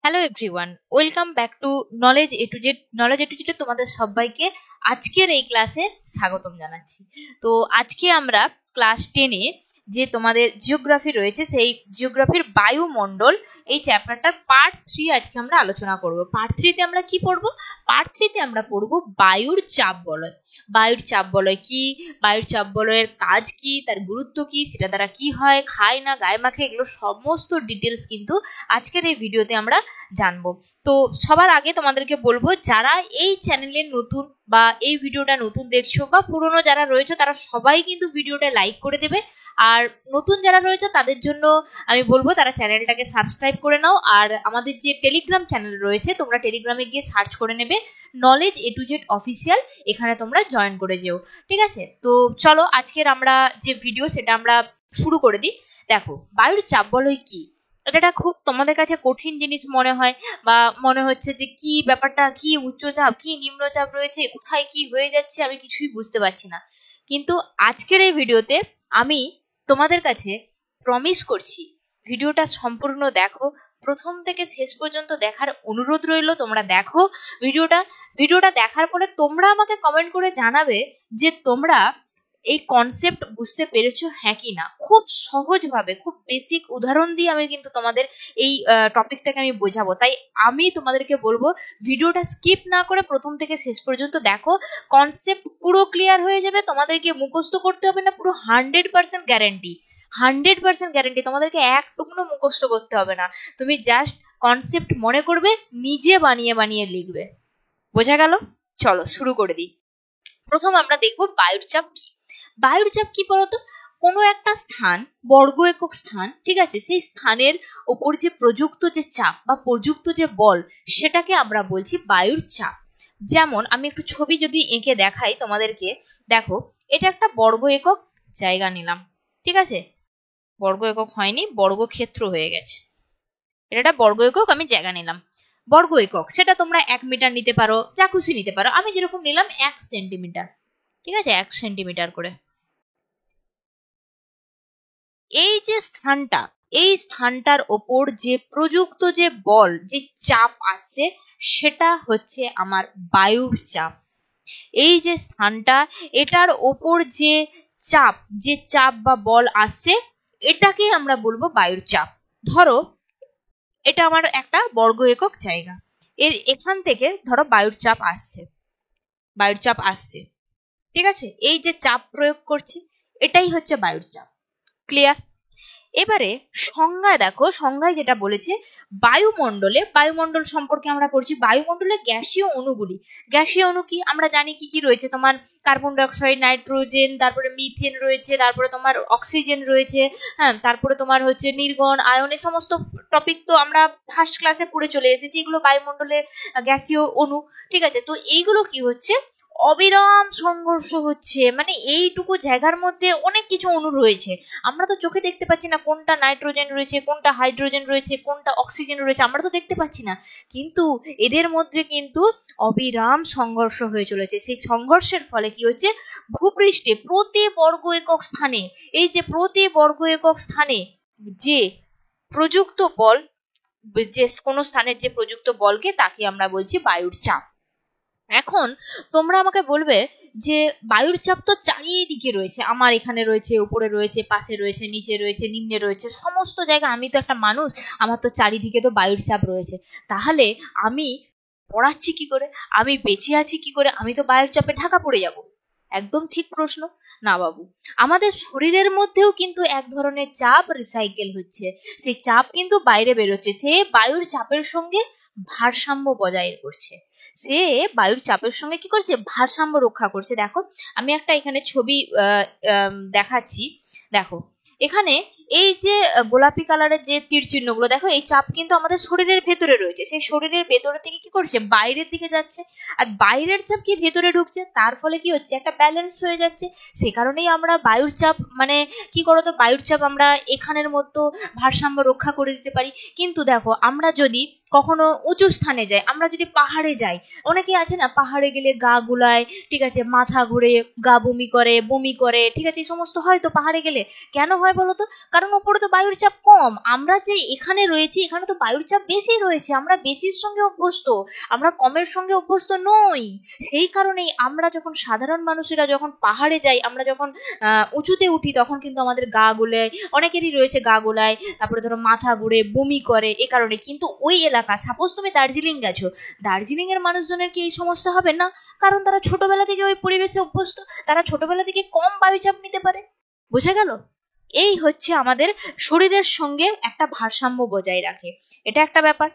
Hello everyone, welcome back to Knowledge A to Z. Knowledge A to Z তোমাদের সবাইকে আজকের এই ক্লাসে স্বাগতম জানাচ্ছি। তো আজকে আমরা ক্লাস 10-এ যে তোমাদের জিওগ্রাফি রয়েছে, সেই জিওগ্রাফির বায়ুমণ্ডল এই চ্যাপ্টারটার পার্ট 3 আজকে আমরা আলোচনা করব। পার্ট 3-তে আমরা কি পড়ব? পার্ট 3-তে আমরা পড়ব বায়ুর চাপ বলয়। বায়ুর চাপ বলয় কি, বায়ুর চাপ বলয়ের কাজ কি, তার গুরুত্ব কি, সেটা দ্বারা কি হয়, খায় না গায়ে মাখে, এগুলো সমস্ত ডিটেলস কিন্তু আজকের এই ভিডিওতে আমরা জানবো। তো সবার আগে তোমাদেরকে বলবো, যারা এই চ্যানেলে নতুন বা এই ভিডিওটা নতুন দেখছো বা পুরনো যারা রয়েছে তারা সবাই কিন্তু ভিডিওটা লাইক করে দেবে। আর নতুন যারা রয়েছে তাদের জন্য আমি বলবো তারা চ্যানেলটাকে সাবস্ক্রাইব করে নাও। আর আমাদের যে টেলিগ্রাম চ্যানেল রয়েছে, তোমরা টেলিগ্রামে গিয়ে সার্চ করে নেবে knowledge A to Z official, এখানে তোমরা জয়েন করে যেও, ঠিক আছে? তো চলো আজকের আমরা যে ভিডিও সেটা আমরা শুরু করে দিই। দেখো, বায়ুর চাপ বলয় কি, এটা খুব তোমাদের কাছে কঠিন জিনিস মনে হয় বা মনে হচ্ছে যে কি ব্যাপারটা, কি উচ্চচাপ কি নিম্নচাপ রয়েছে, কোথায় কি হয়ে যাচ্ছে আমি কিছুই বুঝতে পারছি না। কিন্তু আজকের এই ভিডিওতে আমি তোমাদের কাছে প্রমিস করছি, ভিডিওটা সম্পূর্ণ দেখো, প্রথম থেকে শেষ পর্যন্ত দেখার অনুরোধ রইল। তোমরা দেখো ভিডিওটা দেখার পরে তোমরা আমাকে কমেন্ট করে জানাবে যে তোমরা এই কনসেপ্ট বুঝতে পেরেছো হ্যাঁ কি না। খুব সহজভাবে, খুব বেসিক উদাহরণ দিয়ে আমি কিন্তু তোমাদের এই টপিকটাকে আমি বোঝাবো। তাই আমি তোমাদেরকে বলবো ভিডিওটা স্কিপ না করে প্রথম থেকে শেষ পর্যন্ত দেখো, কনসেপ্ট পুরো ক্লিয়ার হয়ে যাবে। তোমাদেরকে মুখস্থ করতে হবে না, পুরো 100% গ্যারান্টি, 100% গ্যারান্টি। তোমাদেরকে একটুকুনো মুখস্থ করতে হবে না, তুমি জাস্ট কনসেপ্ট মনে করবে, নিজে বানিয়ে বানিয়ে লিখবে। বোঝা গেল? চলো শুরু করে দিই। প্রথম আমরা দেখবো বায়ুর চাপ কি। বায়ুর চাপ কি বলতো? কোনো একটা স্থান, বর্গ একক স্থান, ঠিক আছে, সেই স্থানের ওপর যে প্রযুক্ত যে চাপ বা প্রযুক্ত যে বল, সেটাকে আমরা বলছি বায়ুর চাপ। যেমন আমি একটু ছবি যদি এঁকে দেখাই তোমাদেরকে, দেখো এটা একটা বর্গ একক জায়গা নিলাম, ঠিক আছে? বর্গ একক হয়নি, বর্গক্ষেত্র হয়ে গেছে। এটা একটা বর্গ একক আমি জায়গা নিলাম। বর্গ একক সেটা তোমরা 1 মিটার নিতে পারো, যা খুশি নিতে পারো। আমি যেরকম নিলাম 1 সেন্টিমিটার, ঠিক আছে, 1 সেন্টিমিটার করে। এই যে স্থানটা, এই স্থানটার ওপর যে প্রযুক্ত যে বল, যে চাপ আসছে, সেটা হচ্ছে আমার বায়ুর চাপ। এই যে স্থানটা, এটার ওপর যে চাপ, যে চাপ বা বল আসছে, এটাকে আমরা বলবো বায়ুর চাপ। ধরো এটা আমার একটা বর্গ একক জায়গা, এখান থেকে ধরো বায়ুর চাপ আসছে, বায়ুর চাপ আসছে, ঠিক আছে? এই যে চাপ প্রয়োগ করছি, এটাই হচ্ছে বায়ুর চাপ। ক্লিয়ার? এবারে সংজ্ঞায় দেখো, সংজ্ঞায় যেটা বলেছে, বায়ুমণ্ডলে, বায়ুমণ্ডল সম্পর্কে আমরা পড়ছি, বায়ুমণ্ডলে গ্যাসীয় অণুগুলি। গ্যাসীয় অণু কি আমরা জানি, কি কি রয়েছে, তোমার কার্বন ডাইঅক্সাইড, নাইট্রোজেন, তারপরে মিথেন রয়েছে, তারপরে তোমার অক্সিজেন রয়েছে, হ্যাঁ, তারপরে তোমার হচ্ছে নির্গণ, আয়ন, এই সমস্ত টপিক তো আমরা ফার্স্ট ক্লাসে পড়ে চলে এসেছি। এগুলো বায়ুমণ্ডলের গ্যাসীয় অণু, ঠিক আছে? তো এইগুলো কি হচ্ছে, অবিরাম সংঘর্ষ হচ্ছে, মানে এইটুকু জায়গার মধ্যে অনেক কিছু অণু রয়েছে, আমরা তো চোখে দেখতে পাচ্ছি না কোনটা নাইট্রোজেন রয়েছে, কোনটা হাইড্রোজেন রয়েছে, কোনটা অক্সিজেন রয়েছে, আমরা তো দেখতে পাচ্ছি না, কিন্তু এদের মধ্যে কিন্তু অবিরাম সংঘর্ষ হয়ে চলেছে। সেই সংঘর্ষের ফলে কি হচ্ছে, ভূপৃষ্ঠে প্রতি বর্গ একক স্থানে, এই যে প্রতি বর্গ একক স্থানে যে প্রযুক্ত বল, যে কোনো স্থানের যে প্রযুক্ত বলকে, তাকে আমরা বলছি বায়ুর চাপ। এখন তোমরা আমাকে বলবে যে বায়ুর চাপ তো চারিদিকে রয়েছে, আমার এখানে রয়েছে, উপরে রয়েছে, পাশে রয়েছে, নিচে রয়েছে, নিম্নে রয়েছে, সমস্ত জায়গায়। আমি তো একটা মানুষ, আমার তো চারিদিকে তো বায়ুর চাপ রয়েছে, তাহলে আমি পড়াচ্ছি কি করে, আমি বেঁচে আছি কি করে, আমি তো বায়ুর চাপে ঢাকা পড়ে যাব। একদম ঠিক প্রশ্ন না বাবু। আমাদের শরীরের মধ্যেও কিন্তু এক ধরনের চাপ রিসাইকেল হচ্ছে, সেই চাপ কিন্তু বাইরে বেরোচ্ছে, সে বায়ুর চাপের সঙ্গে ভারসাম্য বজায় করছে, সে বায়ুর চাপের সঙ্গে কি করছে, ভারসাম্য রক্ষা করছে। দেখো আমি একটা এখানে ছবি দেখাচ্ছি, দেখো এখানে এই যে গোলাপি কালারের যে তীর চিহ্নগুলো, দেখো এই চাপ কিন্তু আমাদের শরীরের ভেতরে রয়েছে, সেই শরীরের ভেতরে থেকে কি করছে, বাইরের দিকে যাচ্ছে, আর বাইরের চাপ কি ভেতরে ঢুকছে, তার ফলে কি হচ্ছে, একটা ব্যালেন্স হয়ে যাচ্ছে। সে কারণেই আমরা বায়ুর চাপ, মানে কি করো তো, বায়ুর চাপ আমরা এখানের মতো ভারসাম্য রক্ষা করে দিতে পারি। কিন্তু দেখো আমরা যদি কখনো উঁচু স্থানে যাই, আমরা যদি পাহাড়ে যাই, অনেকেই আছে না পাহাড়ে গেলে গা গুলায়, ঠিক আছে, মাথা ঘুরে, গা বমি করে, ঠিক আছে, এই সমস্ত হয় তো পাহাড়ে গেলে। কেন হয় বলো তো? কারণ ওপরে তো বায়ুর চাপ কম, আমরা যে এখানে রয়েছি এখানে তো বায়ুর চাপ বেশি রয়েছে, আমরা বেশির সঙ্গে অভ্যস্ত, আমরা কমের সঙ্গে অভ্যস্ত নই। সেই কারণেই আমরা যখন সাধারণ মানুষেরা যখন পাহাড়ে যাই, আমরা যখন উঁচুতে উঠি, তখন কিন্তু আমাদের গা গুলায়, অনেকেরই রয়েছে গা গুলায়, তারপরে ধরো মাথা ঘুরে, বমি করে, এ কারণে। কিন্তু ওই এলাকা, সাপোজ তুমি দার্জিলিং গেছো, দার্জিলিং এর মানুষজনের কি এই সমস্যা হবে না? কারণ তারা ছোটবেলা থেকে ওই পরিবেশে অভ্যস্ত, তারা ছোটবেলা থেকে কম বায়ুচাপ নিতে পারে। বোঝা গেল? এই হচ্ছে আমাদের শরীরের সঙ্গে একটা ভারসাম্য বজায় রাখে, এটা একটা ব্যাপার।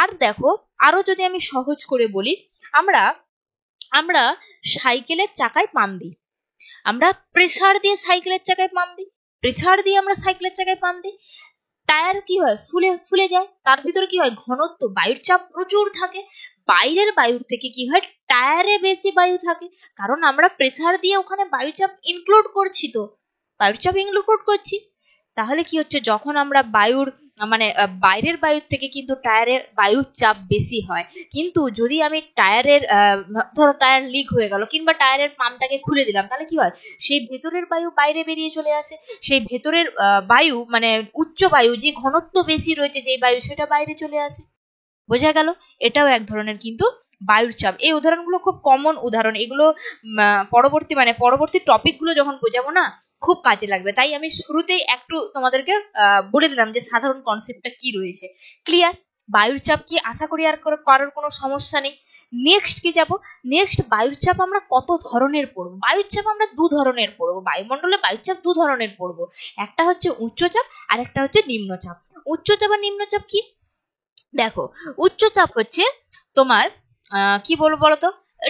আর দেখো, আরো যদি আমি সহজ করে বলি, আমরা আমরা সাইকেলের চাকায় পাম দিই, আমরা প্রেসার দিয়ে সাইকেলের চাকায় পাম দিই, প্রেসার দিয়ে আমরা সাইকেলের চাকায় পাম দিই। টায়ার কি হয়? ফুলে ফুলে যায়। তার ভিতরে কি হয়? ঘনত্ব, বায়ুর চাপ প্রচুর থাকে। বাইরের বায়ুর থেকে কি হয়? টায়ারে বেশি বায়ু থাকে, কারণ আমরা প্রেসার দিয়ে ওখানে বায়ুর চাপ ইনক্লুড করছি, তো বায়ুর চাপ ইনক্লুড করছি। তাহলে কি হচ্ছে? যখন আমরা বায়ুর মানে বাইরের বায়ুর থেকে কিন্তু টায়ারে বায়ুর চাপ বেশি হয়। কিন্তু যদি আমি টায়ারের ধরো টায়ার লিক হয়ে গেল, কিংবা টায়ারের পাম্পটাকে খুলে দিলাম, তাহলে কি হয়? সেই ভেতরের বায়ু বাইরে বেরিয়ে চলে আসে, সেই ভেতরের বায়ু মানে উচ্চ বায়ু, যে ঘনত্ব বেশি রয়েছে যে বায়ু, সেটা বাইরে চলে আসে। বোঝা গেল? এটাও এক ধরনের কিন্তু বায়ুর চাপ। এই উদাহরণগুলো খুব কমন উদাহরণ, এগুলো পরবর্তী টপিকগুলো যখন বোঝাবো না, খুব কাজে লাগবে। তাই আমি শুরুতেই একটু তোমাদেরকে বলে দিলাম যে সাধারণ কনসেপ্টটা কি রয়েছে। ক্লিয়ার? বায়ুর চাপ কি? আশা করি আর কারোর কোনো সমস্যা নেই। নেক্সট কি যাব? নেক্সট, বায়ুর চাপ আমরা কত ধরনের পড়বো? বায়ুর চাপ আমরা দু ধরনের পড়বো, বায়ুমণ্ডলে বায়ুর চাপ দু ধরনের পড়বো। একটা হচ্ছে উচ্চচাপ আর একটা হচ্ছে নিম্নচাপ। উচ্চচাপ আর নিম্নচাপ কি? দেখো, উচ্চচাপ হচ্ছে তোমার কি বলবো বলতো,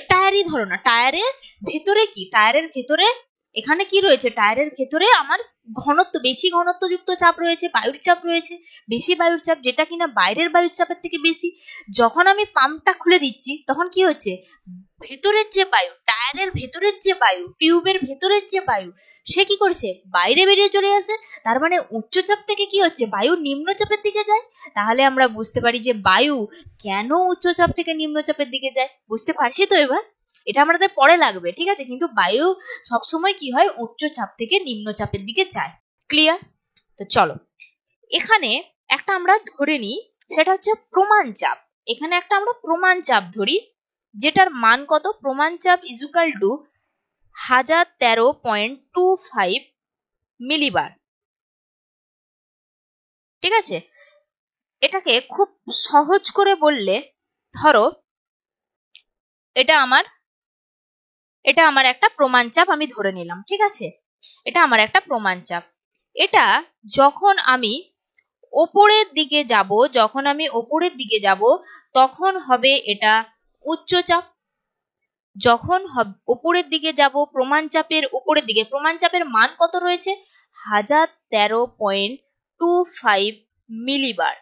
টায়ারই ধরো না, টায়ারের ভেতরে কি, টায়ারের ভেতরে এখানে কি রয়েছে? টায়ারের ভেতরে আমার ঘনত্ব, বেশি ঘনত্বযুক্ত চাপ রয়েছে, বায়ুর চাপ রয়েছে, বেশি বায়ুর চাপ, যেটা কিনা বাইরের বায়ুর চাপের থেকে বেশি। যখন আমি পাম্পটা খুলে দিচ্ছি, তখন কি হচ্ছে? ভেতরের যে বায়ু, টায়ারের ভেতরের যে বায়ু, টিউবের ভেতরের যে বায়ু, সে কি করছে? বাইরে বেরিয়ে চলে আসে। তার মানে উচ্চচাপ থেকে কি হচ্ছে? বায়ু নিম্নচাপের দিকে যায়। তাহলে আমরা বুঝতে পারি যে বায়ু কেন উচ্চচাপ থেকে নিম্নচাপের দিকে যায়। বুঝতে পারছি তো এবার? এটা আমাদের পরে লাগবে, ঠিক আছে? কিন্তু বায়ু সবসময় কি হয়? উচ্চচাপ থেকে নিম্নচাপের দিকে যায়। ক্লিয়ার? তো চলো, এখানে একটা আমরা ধরে নিই, সেটা হচ্ছে প্রমাণ চাপ। এখানে একটা আমরা প্রমাণ চাপ ধরি, যেটার মান কত? প্রমাণ চাপ ইজুকাল টু 1013.25 মিলিবার। ঠিক আছে? এটাকে খুব সহজ করে বললে, ধরো এটা আমার একটা প্রমাণ চাপ আমি ধরে নিলাম, ঠিক আছে? এটা আমার একটা প্রমাণ চাপ। এটা যখন আমি ওপরের দিকে যাব, তখন হবে এটা উচ্চচাপ। যখন উপরের দিকে যাব, প্রমাণ চাপের উপরের দিকে, প্রমাণ চাপের মান কত রয়েছে? 1013.25 মিলিবার।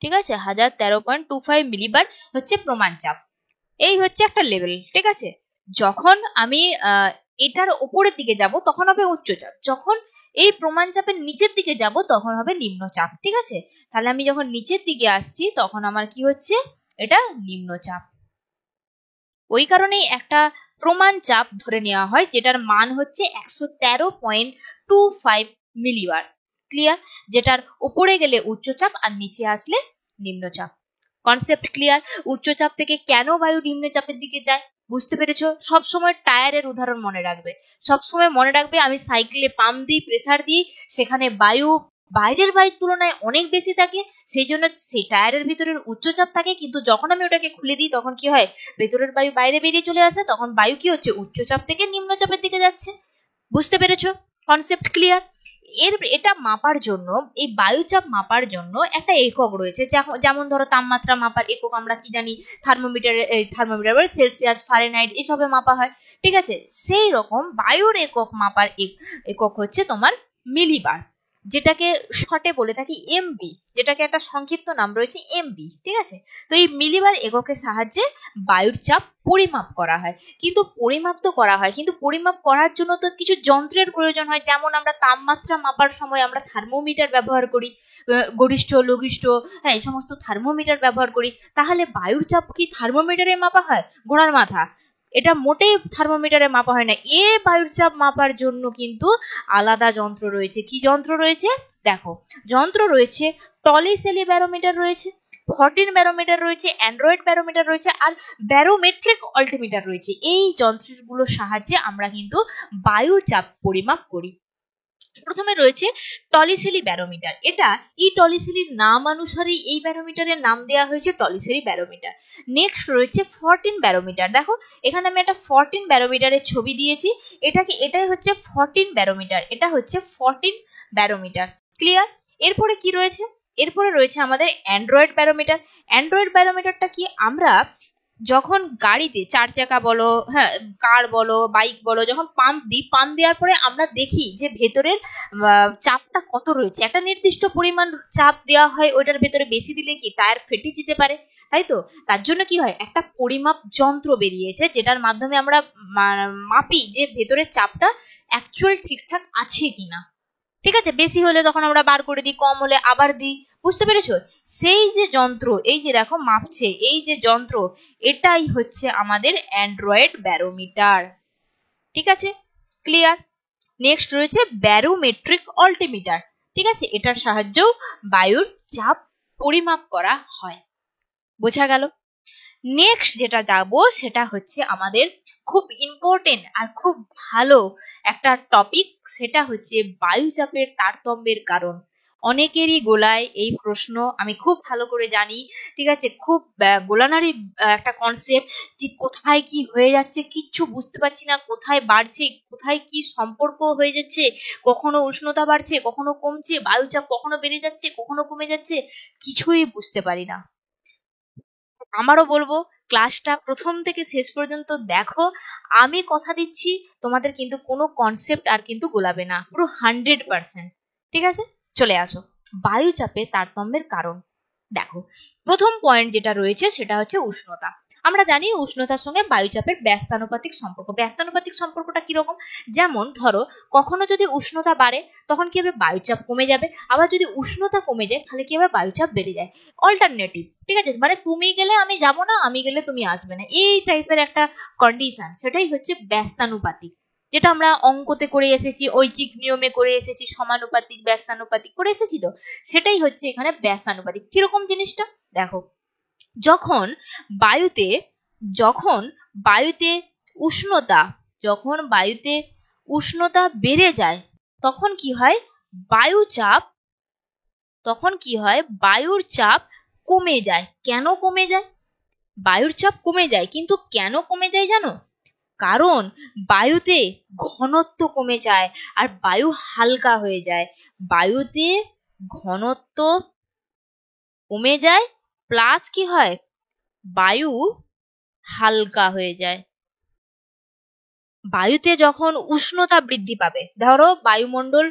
ঠিক আছে? 1013.25 মিলিবার হচ্ছে প্রমাণ চাপ। এই হচ্ছে একটা লেভেল, ঠিক আছে? যখন আমি এটার উপরের দিকে যাব, তখন হবে উচ্চচাপ। যখন এই প্রমাণ চাপের নিচের দিকে যাব, তখন হবে নিম্নচাপ। ঠিক আছে? তাহলে আমি যখন নিচের দিকে আসছি, তখন আমার কি হচ্ছে? এটা নিম্নচাপ। ওই কারণেই একটা প্রমাণ চাপ ধরে নেওয়া হয়, যেটার মান হচ্ছে 113.25 মিলিবার। ক্লিয়ার? যেটার উপরে গেলে উচ্চচাপ আর নিচে আসলে নিম্নচাপ। Concept clear? উচ্চচাপ থেকে কেন বায়ু নিম্নচাপের দিকে যায় বুঝতে পেরেছো? সবসময় টায়ারের উদাহরণ মনে রাখবে, সবসময় মনে রাখবে আমি সাইকেলে পাম্প দিই, প্রেসার দিই, সেখানে বায়ু বাইরের বায়ুর তুলনায় অনেক বেশি থাকে, সেই জন্য সেই টায়ারের ভিতরের উচ্চচাপ থাকে। কিন্তু যখন আমি ওটাকে খুলে দিই, তখন কি হয়? ভেতরের বায়ু বাইরে বেরিয়ে চলে আসে, তখন বায়ু কি হচ্ছে? উচ্চচাপ থেকে নিম্নচাপের দিকে যাচ্ছে। বুঝতে পেরেছো? Concept clear? এটা মাপার জন্য, এই বায়ুচাপ মাপার জন্য একটা একক রয়েছে, যেমন ধরো তাপমাত্রা মাপার একক আমরা কি জানি? থার্মোমিটার সেলসিয়াস, ফারেনহাইট, এসবে মাপা হয়। ঠিক আছে? সেই রকম বায়ুর একক মাপার একক হচ্ছে তোমার মিলিবার। যেটাকে শর্টে বলে থাকি এমবি, যেটাকে একটা সংক্ষিপ্ত নাম রয়েছে এমবি, ঠিক আছে। তো এই মিলিবার এককের সাহায্যে বায়ুর চাপ পরিমাপ করা হয়। কিন্তু পরিমাপ তো করা হয়, কিন্তু পরিমাপ করার জন্য তো কিছু যন্ত্রের প্রয়োজন হয়। যেমন আমরা তাপমাত্রা মাপার সময় আমরা থার্মোমিটার ব্যবহার করি, গরিষ্ঠ লঘিষ্ঠ, হ্যাঁ, এই সমস্ত থার্মোমিটার ব্যবহার করি। তাহলে বায়ুর চাপ কি থার্মোমিটারে মাপা হয়? ঘোড়ার মাথা, এটা মোটেই থার্মোমিটারে মাপা হয় না। বায়ুর চাপ মাপার জন্য কিন্তু আলাদা যন্ত্র রয়েছে। কি যন্ত্র রয়েছে? দেখো, যন্ত্র রয়েছে টলিসেলি ব্যারোমিটার রয়েছে, ফর্টিন ব্যারোমিটার রয়েছে, অ্যান্ড্রয়েড ব্যারোমিটার রয়েছে, আর ব্যারোমেট্রিক অল্টিমিটার রয়েছে। এই যন্ত্রগুলোর সাহায্যে আমরা কিন্তু বায়ু চাপ পরিমাপ করি। প্রথমে রয়েছে টলিসেলি ব্যারোমিটার। এটা টলিসেলির নাম অনুসারে এই ব্যারোমিটারের নাম দেওয়া হয়েছে টলিসেলি ব্যারোমিটার। নেক্সট রয়েছে ফর্টিন ব্যারোমিটার। দেখো, এখানে আমি একটা ফর্টিন ব্যারোমিটারের ছবি দিয়েছি। এটাই হচ্ছে ফর্টিন ব্যারোমিটার, এটা হচ্ছে ফর্টিন ব্যারোমিটার। ক্লিয়ার? এরপরে কি রয়েছে? এরপরে রয়েছে আমাদের অ্যান্ড্রয়েড ব্যারোমিটার। অ্যান্ড্রয়েড ব্যারোমিটারটা কি? আমরা যখন গাড়িতে 4 চাকা বলো, হ্যাঁ, কার বলো, বাইক বলো, যখন পাম্প দিই, পাম্প দেওয়ার পরে আমরা দেখি যে ভেতরের চাপটা কত রয়েছে। একটা নির্দিষ্ট পরিমাণ চাপ দেওয়া হয়, ওইটার ভেতরে বেশি দিলে কি টায়ার ফেটে যেতে পারে, তাই তো? তার জন্য কি হয়, একটা পরিমাপ যন্ত্র বেরিয়েছে যেটার মাধ্যমে আমরা মাপি যে ভেতরের চাপটা অ্যাকচুয়াল ঠিকঠাক আছে কিনা। ঠিক আছে, বেশি হলে তখন আমরা বার করে দিই, কম হলে আবার দিই। বুঝতে পেরেছো? সেই যে যন্ত্র, এই যে দেখো মাপছে, এই যে যন্ত্র, এটাই হচ্ছে আমাদের অ্যান্ড্রয়েড ব্যারোমিটার। ঠিক আছে, ক্লিয়ার? নেক্সট রয়েছে ব্যারোমেট্রিক অল্টিমিটার। ঠিক আছে, এটার সাহায্যেও বায়ুর চাপ পরিমাপ করা হয়। বোঝা গেল? নেক্সট যেটা যাবো সেটা হচ্ছে আমাদের খুব ইম্পর্টেন্ট আর খুব ভালো একটা টপিক, সেটা হচ্ছে বায়ুচাপের তারতম্যের কারণ। অনেকেরই গোলায় এই প্রশ্ন, আমি খুব ভালো করে জানি। ঠিক আছে, খুব গোলানারই একটা কনসেপ্ট, যে কোথায় কি হয়ে যাচ্ছে কিচ্ছু বুঝতে পারছি না, কোথায় বাড়ছে, কোথায় কি সম্পর্ক হয়ে যাচ্ছে, কখনো উষ্ণতা বাড়ছে, কখনো কমছে, বায়ুচাপ কখনো বেড়ে যাচ্ছে, কখনো কমে যাচ্ছে, কিছুই বুঝতে পারি না। আমারও বলবো ক্লাসটা প্রথম থেকে শেষ পর্যন্ত দেখো। আমি কথা দিচ্ছি তোমাদের কিন্তু কোনো কনসেপ্ট আর কিন্তু গোলাবে না, পুরো 100%। ঠিক আছে, চলে আসো বায়ুচাপের তারতম্যের কারণ। দেখো, প্রথম পয়েন্ট যেটা রয়েছে সেটা হচ্ছে উষ্ণতা। আমরা জানি উষ্ণতার সঙ্গে বায়ুচাপের ব্যস্তানুপাতিক সম্পর্ক। ব্যস্তানুপাতিক সম্পর্কটা কিরকম? যেমন ধরো, কখনো যদি উষ্ণতা বাড়ে তখন কি হবে, বায়ুচাপ কমে যাবে। আবার যদি উষ্ণতা কমে যায় তাহলে কি হবে, বায়ুচাপ বেড়ে যায়। অল্টারনেটিভ, ঠিক আছে, মানে তুমি গেলে আমি যাব না, আমি গেলে তুমি আসবে না, এই টাইপের একটা কন্ডিশন, সেটাই হচ্ছে ব্যস্তানুপাতিক। যেটা আমরা অঙ্কতে করে এসেছি, ঐকিক নিয়মে করে এসেছি, সমানুপাতিক ব্যস্তানুপাতিক করে এসেছি, তো সেটাই হচ্ছে এখানে ব্যস্তানুপাতিক। কিরকম জিনিসটা? দেখো, যখন বায়ুতে যখন বায়ুতে উষ্ণতা যখন বায়ুতে উষ্ণতা বেড়ে যায় তখন কি হয়, বায়ুচাপ বায়ুর চাপ কমে যায়। কেন কমে যায়? বায়ুর চাপ কমে যায়, কিন্তু কেন কমে যায় জানো? কারণ বায়ুতে ঘনত্ব কমে যায় আর বায়ু হালকা হয়ে যায়। বায়ুতে ঘনত্ব কমে যায়, প্লাস কি হয়, বায়ু হালকা হয়ে যায়। বায়ুতে যখন উষ্ণতা বৃদ্ধি পাবে, ধরো বায়ুমণ্ডল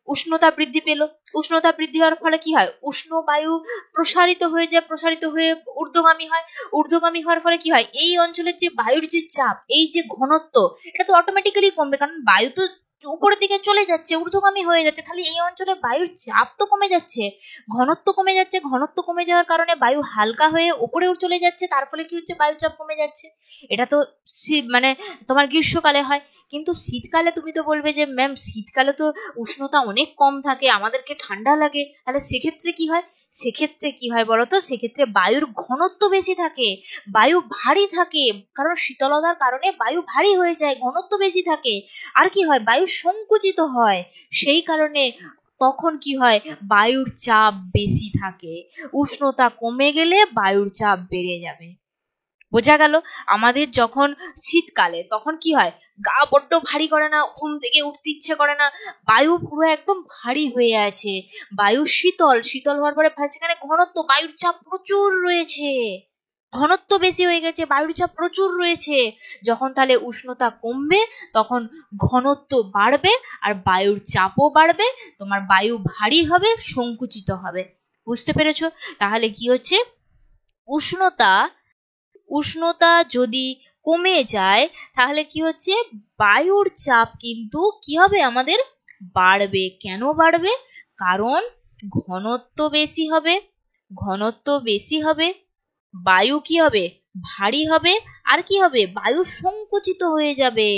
উষ্ণতা বৃদ্ধি পেল, উষ্ণতা বৃদ্ধি হওয়ার ফলে কি হয়, উষ্ণ বায়ু প্রসারিত হয়ে যায়, প্রসারিত হয়ে ঊর্ধ্বগামী হয়। ঊর্ধ্বগামী হওয়ার ফলে কি হয়, এই অঞ্চলের যে বায়ুর যে চাপ, এই যে ঘনত্ব, এটা তো অটোমেটিক্যালি কমবে, কারণ বায়ু তো উপরের দিকে চলে যাচ্ছে, ঊর্ধ্বগামী হয়ে যাচ্ছে, তাহলে এই অঞ্চলে বায়ুর চাপ তো কমে যাচ্ছে, ঘনত্ব কমে যাচ্ছে। ঘনত্ব কমে যাওয়ার কারণে বায়ু হালকা হয়ে উপরে চলে যাচ্ছে, তার ফলে কি হচ্ছে, বায়ুচাপ কমে যাচ্ছে। এটা তো মানে তোমার গ্রীষ্মকালে হয়। কিন্তু শীতকালে তুমি তো বলবে যে ম্যাম শীতকালে তো উষ্ণতা অনেক কম থাকে, আমাদেরকে ঠান্ডা লাগে, তাহলে সেক্ষেত্রে কি হয়? সেক্ষেত্রে কি হয় বলতো, সেক্ষেত্রে বায়ুর ঘনত্ব বেশি থাকে, বায়ু ভারী থাকে, কারণ শীতলতার কারণে বায়ু ভারী হয়ে যায়, ঘনত্ব বেশি থাকে। আর কি হয়, বায়ু সংকুচিত হয়, সেই কারণে তখন কি হয়, বায়ুর চাপ বেশি থাকে। উষ্ণতা কমে গেলে বায়ুর চাপ বেড়ে যাবে। বোঝা গেল? আমাদের যখন শীতকালে তখন কি হয়, গা বড্ড ভারী করে না, ঘুম থেকে উঠতে ইচ্ছে করে না, বায়ু পুরো একদম ভারী হয়ে আছে, বায়ু শীতল, শীতল হওয়ার পরে সেখানে ঘনত্ব, বায়ুর চাপ প্রচুর রয়েছে, ঘনত্ব বেশি হয়ে গেছে, বায়ুর চাপ প্রচুর রয়েছে। যখন তাহলে উষ্ণতা কমবে তখন ঘনত্ব বাড়বে আর বায়ুর চাপও বাড়বে, তোমার বায়ু ভারী হবে, সংকুচিত হবে। বুঝতে পেরেছো? তাহলে কি হচ্ছে, উষ্ণতা যদি কমে যায় তাহলে কি হচ্ছে, বায়ুর চাপ কিন্তু কি হবে, আমাদের বাড়বে। কেন বাড়বে? কারণ ঘনত্ব বেশি হবে, বায়ু কি হবে, ভারী হবে, আর কি হবে, বায়ু সংকুচিত হয়ে যাবে,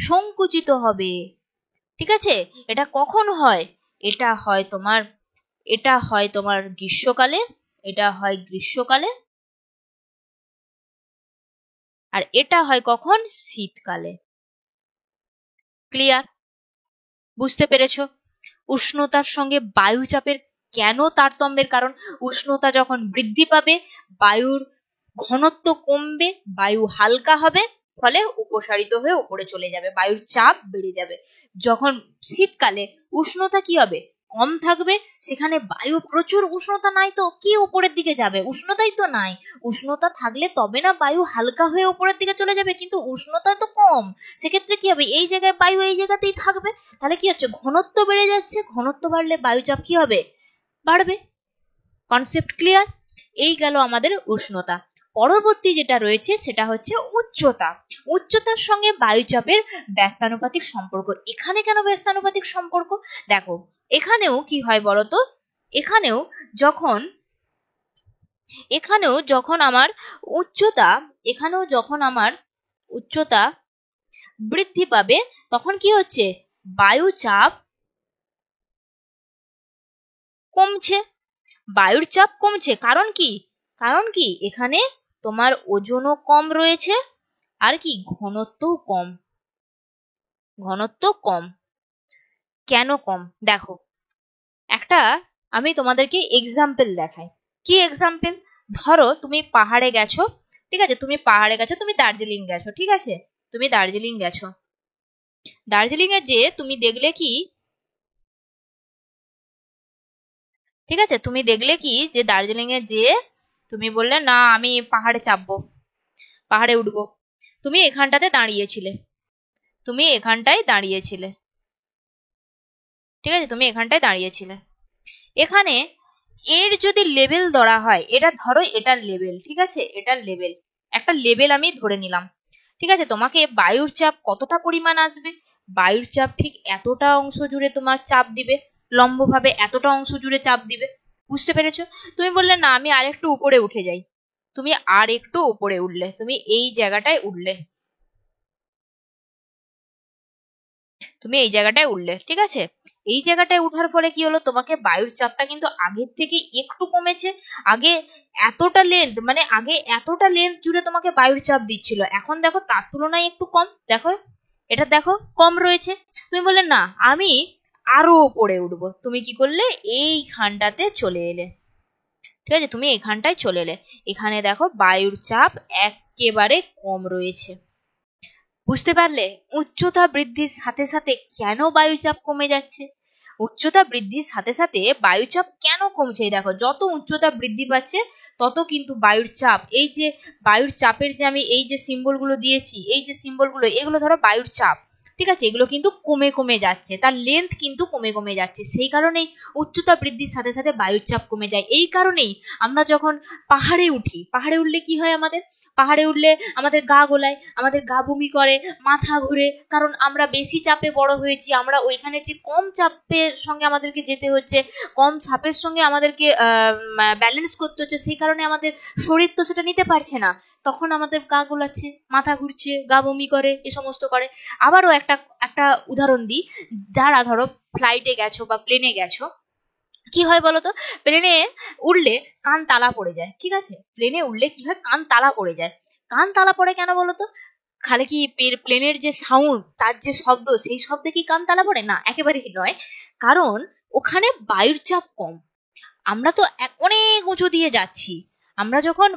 সংকুচিত হবে। ঠিক আছে? এটা কখন হয়? এটা হয় তোমার গ্রীষ্মকালে, আর এটা হয় কখন, শীতকালে। ক্লিয়ার? বুঝতে পেরেছো? উষ্ণতার সঙ্গে বায়ুচাপের কেন তারতম্যের কারণ, উষ্ণতা যখন বৃদ্ধি পাবে বায়ুর ঘনত্ব কমবে, বায়ু হালকা হবে, ফলে উপসারিত হয়ে উপরে চলে যাবে, বায়ুর চাপ বেড়ে যাবে। যখন শীতকালে উষ্ণতা কি হবে, কম থাকবে, সেখানে বায়ু প্রচুর, উষ্ণতা নাই তো কি উপরের দিকে যাবে, উষ্ণতাই তো নাই। উষ্ণতা থাকলে তবে না বায়ু হালকা হয়ে উপরের দিকে চলে যাবে, কিন্তু উষ্ণতা তো কম, সেক্ষেত্রে কি হবে, এই জায়গায় বায়ু এই জায়গাতেই থাকবে। তাহলে কি হচ্ছে, ঘনত্ব বেড়ে যাচ্ছে, ঘনত্ব বাড়লে বায়ুচাপ কি হবে, বাড়বে। Concept clear? এই গেল আমাদের উষ্ণতা। পরবর্তী যেটা রয়েছে সেটা হচ্ছে উচ্চতা। উচ্চতার সঙ্গে বায়ুচাপের ব্যস্তানুপাতিক সম্পর্ক। এখানে কেন ব্যস্তানুপাতিক সম্পর্ক? দেখো, এখানেও কি হয় বলতো, এখানেও যখন আমার উচ্চতা বৃদ্ধি পাবে তখন কি হচ্ছে, বায়ুচাপ কমছে। কারণ কি এখানে তোমার ওজনও কম রয়েছে, আর কি ঘনত্ব কম। কেন কম? দেখো, আমি তোমাদেরকে এক্সাম্পল দেখাই। কি এক্সাম্পল? ধরো তুমি পাহাড়ে গেছো, ঠিক আছে, তুমি দার্জিলিং গেছো, ঠিক আছে, তুমি দার্জিলিং গেছো, দার্জিলিং এ যে তুমি দেখলে কি, ঠিক আছে, তুমি দেখলে কি যে দার্জিলিং এ যে তুমি বললে না আমি পাহাড়ে চাপবো, পাহাড়ে উঠবো, তুমি এখানটায় দাঁড়িয়েছিলে, ঠিক আছে, তুমি এখানটায় দাঁড়িয়েছিলে। এখানে এর যদি লেভেল ধরা হয়, এটা ধরো এটার লেভেল, ঠিক আছে, এটার লেভেল, একটা লেভেল আমি ধরে নিলাম, ঠিক আছে, তোমাকে বায়ুর চাপ কতটা পরিমাণ আসবে, বায়ুর চাপ ঠিক এতটা অংশ জুড়ে তোমার চাপ দিবে, লম্বভাবে এতটা অংশ জুড়ে চাপ দিবে। বুঝতে পেরেছো? তুমি বললে না আমি আরেকটু উপরে উঠে যাই, তুমি আর একটু উপরে উঠলে, তুমি এই জায়গাটায় উঠলে, ঠিক আছে, এই জায়গাটায় উঠার ফলে কি হলো, তোমাকে বায়ুর চাপটা কিন্তু আগের থেকে একটু কমেছে। আগে এতটা লেন্থ জুড়ে তোমাকে বায়ুর চাপ দিচ্ছিল, এখন দেখো তার তুলনায় একটু কম, দেখো এটা দেখো কম রয়েছে। তুমি বললে না আমি আরো উপরে উঠবো, তুমি কি করলে, এইখানটাতে চলে এলে, ঠিক আছে, তুমি এখানটায় চলে এলে, এখানে দেখো বায়ুর চাপ একেবারে কম রয়েছে। বুঝতে পারলে উচ্চতা বৃদ্ধির সাথে সাথে কেন বায়ুচাপ কমে যাচ্ছে? উচ্চতা বৃদ্ধির সাথে সাথে বায়ুচাপ কেন কমছে? দেখো, যত উচ্চতা বৃদ্ধি পাচ্ছে তত কিন্তু বায়ুর চাপ, এই যে বায়ুর চাপের যে আমি এই যে সিম্বলগুলো দিয়েছি, এই যে সিম্বলগুলো, এগুলো ধরো বায়ুর চাপ, ঠিক আছে, এগুলো কিন্তু কমে কমে যাচ্ছে, তার লেন্থ কিন্তু কমে কমে যাচ্ছে। সেই কারণেই উচ্চতা বৃদ্ধির সাথে সাথে বায়ুর চাপ কমে যায়। এই কারণেই আমরা যখন পাহাড়ে উঠি, পাহাড়ে উঠলে কি হয়, পাহাড়ে উঠলে আমাদের গা গোলায়, আমাদের গা বমি করে, মাথা ঘুরে, কারণ আমরা বেশি চাপে বড় হয়েছি, আমরা ওইখানে যে কম চাপের সঙ্গে আমাদেরকে যেতে হচ্ছে, কম চাপের সঙ্গে আমাদেরকে ব্যালেন্স করতে হচ্ছে, সেই কারণে আমাদের শরীর তো সেটা নিতে পারছে না, তখন আমাদের গা গোলাচ্ছে, মাথা ঘুরছে, গা বমি করে, এ সমস্ত করে। আবারও একটা উদাহরণ দিই, যারা ধরো ফ্লাইটে গেছো বা প্লেনে গেছো, কি হয় বলতো, প্লেনে উঠলে কান তালা পড়ে যায়, ঠিক আছে, প্লেনে উঠলে কি হয়, কান তালা পড়ে যায়। কান তালা পড়ে কেন বলতো? খালি কি প্লেনের যে সাউন্ড, তার যে শব্দ, সেই শব্দে কি কান তালা পড়ে? না, একেবারেই নয়। কারণ ওখানে বায়ুর চাপ কম। আমরা তো অনেক উঁচু দিয়ে যাচ্ছি, আমরা যখন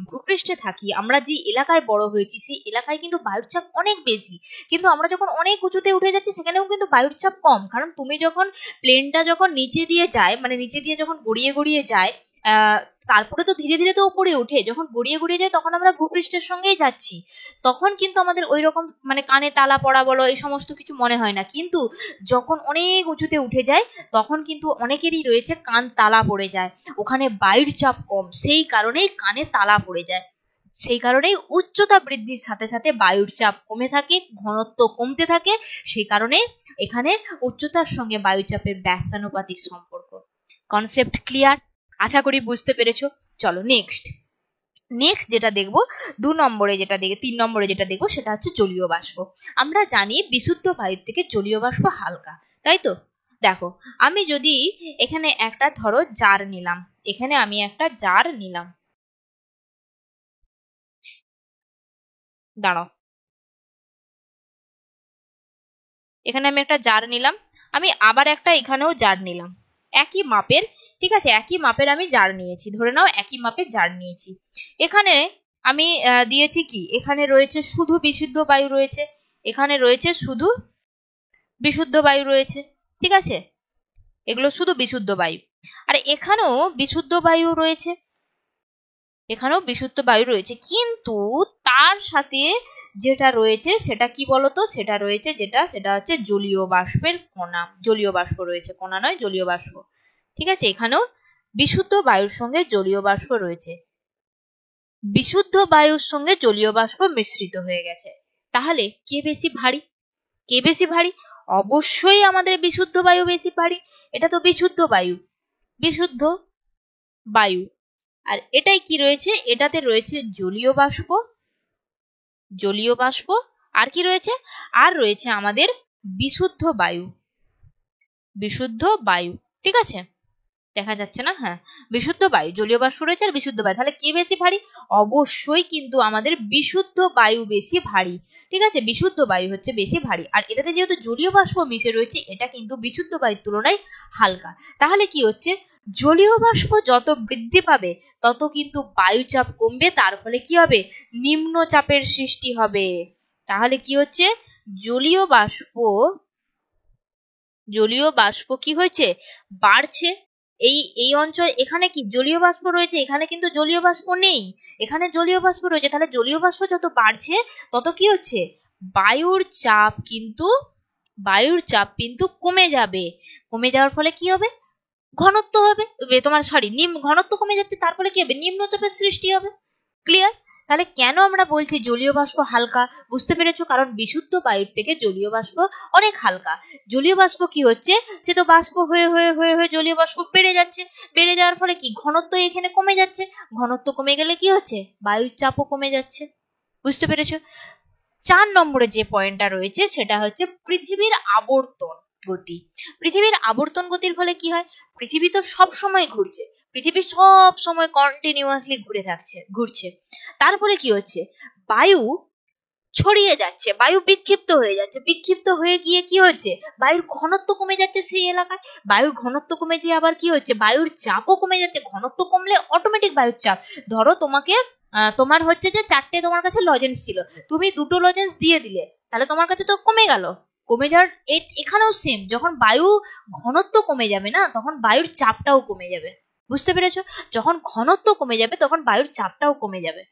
ভূপৃষ্ঠে থাকি, আমরা যে এলাকায় বড় হয়েছি সেই এলাকায় কিন্তু বায়ুর চাপ অনেক বেশি, কিন্তু আমরা যখন অনেক উঁচুতে উঠে যাচ্ছি সেখানেও কিন্তু বায়ুর চাপ কম। কারণ তুমি যখন প্লেনটা যখন নিচে দিয়ে যায়, মানে নিচে দিয়ে যখন গড়িয়ে গড়িয়ে যায়, তারপরে তো ধীরে ধীরে তো উপরে উঠে, যখন গড়িয়ে গড়িয়ে যায় তখন আমরা ভূপৃষ্ঠের সঙ্গেই যাচ্ছি, তখন কিন্তু আমাদের ওই রকম মানে কানে তালা পড়া বলো এই সমস্ত কিছু মনে হয় না। কিন্তু যখন অনেক উঁচুতে উঠে যায় তখন কিন্তু অনেকেরই রয়েছে কান তালা পড়ে যায়, ওখানে বায়ুর চাপ কম, সেই কারণেই কানে তালা পড়ে যায়। সেই কারণেই উচ্চতা বৃদ্ধির সাথে সাথে বায়ুর চাপ কমে থাকে, ঘনত্ব কমতে থাকে, সেই কারণে এখানে উচ্চতার সঙ্গে বায়ুচাপের ব্যস্তানুপাতিক সম্পর্ক। Concept clear? আশা করি বুঝতে পেরেছো। চলো নেক্সট যেটা দেখবো 2 নম্বরে যেটা দেখে 3 নম্বরে যেটা দেখবো সেটা হচ্ছে জলীয় বাষ্প। আমরা জানি বিশুদ্ধ বায়ুর থেকে জলীয় বাষ্প হালকা, তাই তো? দেখো, আমি যদি এখানে একটা ধরো জার নিলাম, এখানে আমি একটা জার নিলাম, দাঁড়াও, এখানে আমি একটা জার নিলাম, আমি আবার একটা এখানেও জার নিলাম, একই মাপের, ঠিক আছে, একই মাপের আমি জার নিয়েছি, ধরে নাও একই মাপের জার নিয়েছি। এখানে আমি দিয়েছি কি, এখানে রয়েছে শুধু বিশুদ্ধ বায়ু রয়েছে, এখানে রয়েছে শুধু বিশুদ্ধ বায়ু রয়েছে, ঠিক আছে, এগুলো শুধু বিশুদ্ধ বায়ু। আর এখানেও বিশুদ্ধ বায়ু রয়েছে, এখানেও বিশুদ্ধ বায়ু রয়েছে, কিন্তু তার সাথে যেটা রয়েছে সেটা কি বলতো, সেটা রয়েছে সেটা হচ্ছে জলীয় বাষ্পের কণা, জলীয় বাষ্প রয়েছে, কণা নয় জলীয় বাষ্প, ঠিক আছে। এখানেও বিশুদ্ধ বায়ুর সঙ্গে জলীয় বাষ্প রয়েছে, বিশুদ্ধ বায়ুর সঙ্গে জলীয় বাষ্প মিশ্রিত হয়ে গেছে। তাহলে কে বেশি ভারী? কে বেশি ভারী? অবশ্যই আমাদের বিশুদ্ধ বায়ু বেশি ভারী, এটা তো বিশুদ্ধ বায়ু, বিশুদ্ধ বায়ু। আর এটাই কি রয়েছে, এটাতে রয়েছে জলীয় বাষ্প, জলীয় বাষ্প, আর কি রয়েছে, আর রয়েছে আমাদের বিশুদ্ধ বায়ু, বিশুদ্ধ বায়ু, ঠিক আছে, দেখা যাচ্ছে না, হ্যাঁ, বিশুদ্ধ বায়ু, জলীয় বাষ্প রয়েছে আর বিশুদ্ধ বায়ু। তাহলে কে বেশি ভারী? অবশ্যই কিন্তু আমাদের বিশুদ্ধ বায়ু বেশি ভারী, ঠিক আছে, বিশুদ্ধ বায়ু হচ্ছে বেশি ভারী। আর এটাতে যেহেতু জলীয় বাষ্প মিশে রয়েছে, এটা কিন্তু বিশুদ্ধ বায়ুর তুলনায় হালকা। তাহলে কি হচ্ছে, জলীয় বাষ্প যত বৃদ্ধি পাবে তত কিন্তু বায়ুচাপ কমবে, তার ফলে কি হবে, নিম্নচাপের সৃষ্টি হবে। তাহলে কি হচ্ছে, জলীয় বাষ্প, জলীয় বাষ্প কি হয়েছে, বাড়ছে। এই অঞ্চল, এখানে কি জলীয় বাষ্প রয়েছে, এখানে কিন্তু জলীয় বাষ্প নেই, এখানে জলীয় বাষ্প রয়েছে। তাহলে জলীয় বাষ্প যত বাড়ছে তত কি হচ্ছে, বায়ুর চাপ কিন্তু, বায়ুর চাপ কিন্তু কমে যাবে। কমে যাওয়ার ফলে কি হবে, ঘনত্ব হবে, তোমার সরি ঘনত্ব কমে যাচ্ছে, তারপরে কি হবে, নিম্নচাপের সৃষ্টি হবে। ক্লিয়ার? তাহলে কেন আমরা বলছি জলীয় বাষ্প হালকা, বুঝতে পেরেছো? কারণ বিশুদ্ধ বায়ুর থেকে জলীয় বাষ্প অনেক হালকা। জলীয় বাষ্প কি হচ্ছে, সে তো বাষ্প হয়ে হয়ে হয়ে হয়ে জলীয় বাষ্প বেড়ে যাচ্ছে, বেড়ে যাওয়ার ফলে কি ঘনত্ব এখানে কমে যাচ্ছে, ঘনত্ব কমে গেলে কি হচ্ছে, বায়ুর চাপও কমে যাচ্ছে। বুঝতে পেরেছো? 4 নম্বরে যে পয়েন্টটা রয়েছে সেটা হচ্ছে পৃথিবীর আবর্তন গতি। পৃথিবীর আবর্তন গতির ফলে কি হয়, পৃথিবী তো সব সময় ঘুরছে, পৃথিবী সব সময় কন্টিনিউয়াসলি ঘুরছে। তারপরে কি হচ্ছে, বায়ু ছড়িয়ে যাচ্ছে, বায়ু বিক্ষিপ্ত হয়ে যাচ্ছে, বিক্ষিপ্ত হয়ে গিয়ে কি হচ্ছে, বায়ুর ঘনত্ব কমে যাচ্ছে সেই এলাকায়, বায়ুর ঘনত্ব কমে যেয়ে আবার কি হচ্ছে, বায়ুর চাপও কমে যাচ্ছে। ঘনত্ব কমলে অটোমেটিক বায়ুর চাপ, ধরো তোমাকে তোমার হচ্ছে যে 4টে তোমার কাছে লজেন্স ছিল, তুমি 2টো লজেন্স দিয়ে দিলে, তাহলে তোমার কাছে তো কমে গেল, কমে যাওয়ার এখানেও সেম, যখন বায়ু ঘনত্ব কমে যাবে না তখন বায়ুর চাপটাও কমে যাবে। বুঝতে পেরেছো? যখন ঘনত্ব কমে যাবে তখন বায়ুর চাপটাও কমে যাবে।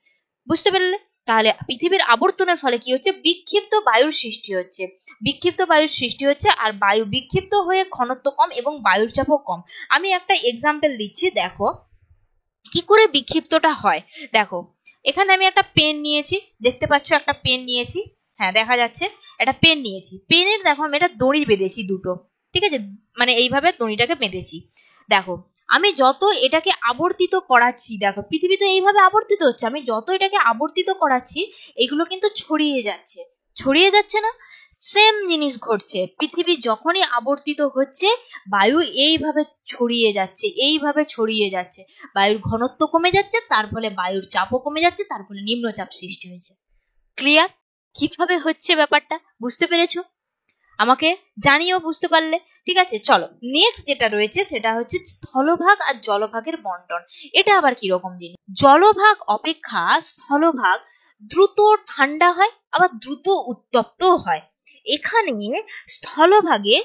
বুঝতে পারলে? তাহলে পৃথিবীর আবর্তনের ফলে কি হচ্ছে, বিক্ষিপ্ত বায়ুর সৃষ্টি হচ্ছে, বিক্ষিপ্ত বায়ুর সৃষ্টি হচ্ছে, আর বায়ু বিক্ষিপ্ত হয়ে ঘনত্ব কম এবং বায়ুর চাপও কম। আমি একটা এক্সাম্পল দিচ্ছি, দেখো কি করে বিক্ষিপ্তটা হয়। দেখো, এখানে আমি একটা পেন নিয়েছি, দেখতে পাচ্ছ একটা পেন নিয়েছি, হ্যাঁ দেখা যাচ্ছে, একটা পেন নিয়েছি, পেনের দেখো আমি একটা দড়ি বেঁধেছি দুটো, ঠিক আছে, মানে এইভাবে দড়িটাকে বেঁধেছি। দেখো, আমি যত এটাকে আবর্তিত করাচ্ছি, দেখো পৃথিবী তো এইভাবে আবর্তিত হচ্ছে, আমি যত এটাকে আবর্তিত করাচ্ছি এগুলো কিন্তু ছড়িয়ে যাচ্ছে, ছড়িয়ে যাচ্ছে না? সেম জিনিস ঘটছে, পৃথিবী যখনই আবর্তিত হচ্ছে বায়ু এইভাবে ছড়িয়ে যাচ্ছে, এইভাবে ছড়িয়ে যাচ্ছে, বায়ুর ঘনত্ব কমে যাচ্ছে, তার ফলে বায়ুর চাপও কমে যাচ্ছে, তার ফলে নিম্নচাপ সৃষ্টি হয়েছে। ক্লিয়ার? কিভাবে হচ্ছে ব্যাপারটা, বুঝতে পেরেছো? আমাকে জানিও বুঝতে পারলে। ঠিক আছে, চলো নেক্সট যেটা রয়েছে সেটা হচ্ছে স্থলভাগ আর জলভাগের বন্টন। এটা আবার কিরকম জিনিস, জলভাগ অপেক্ষা স্থলভাগ দ্রুত ঠান্ডা হয় আবার দ্রুত উত্তপ্ত হয়। এখানে স্থলভাগে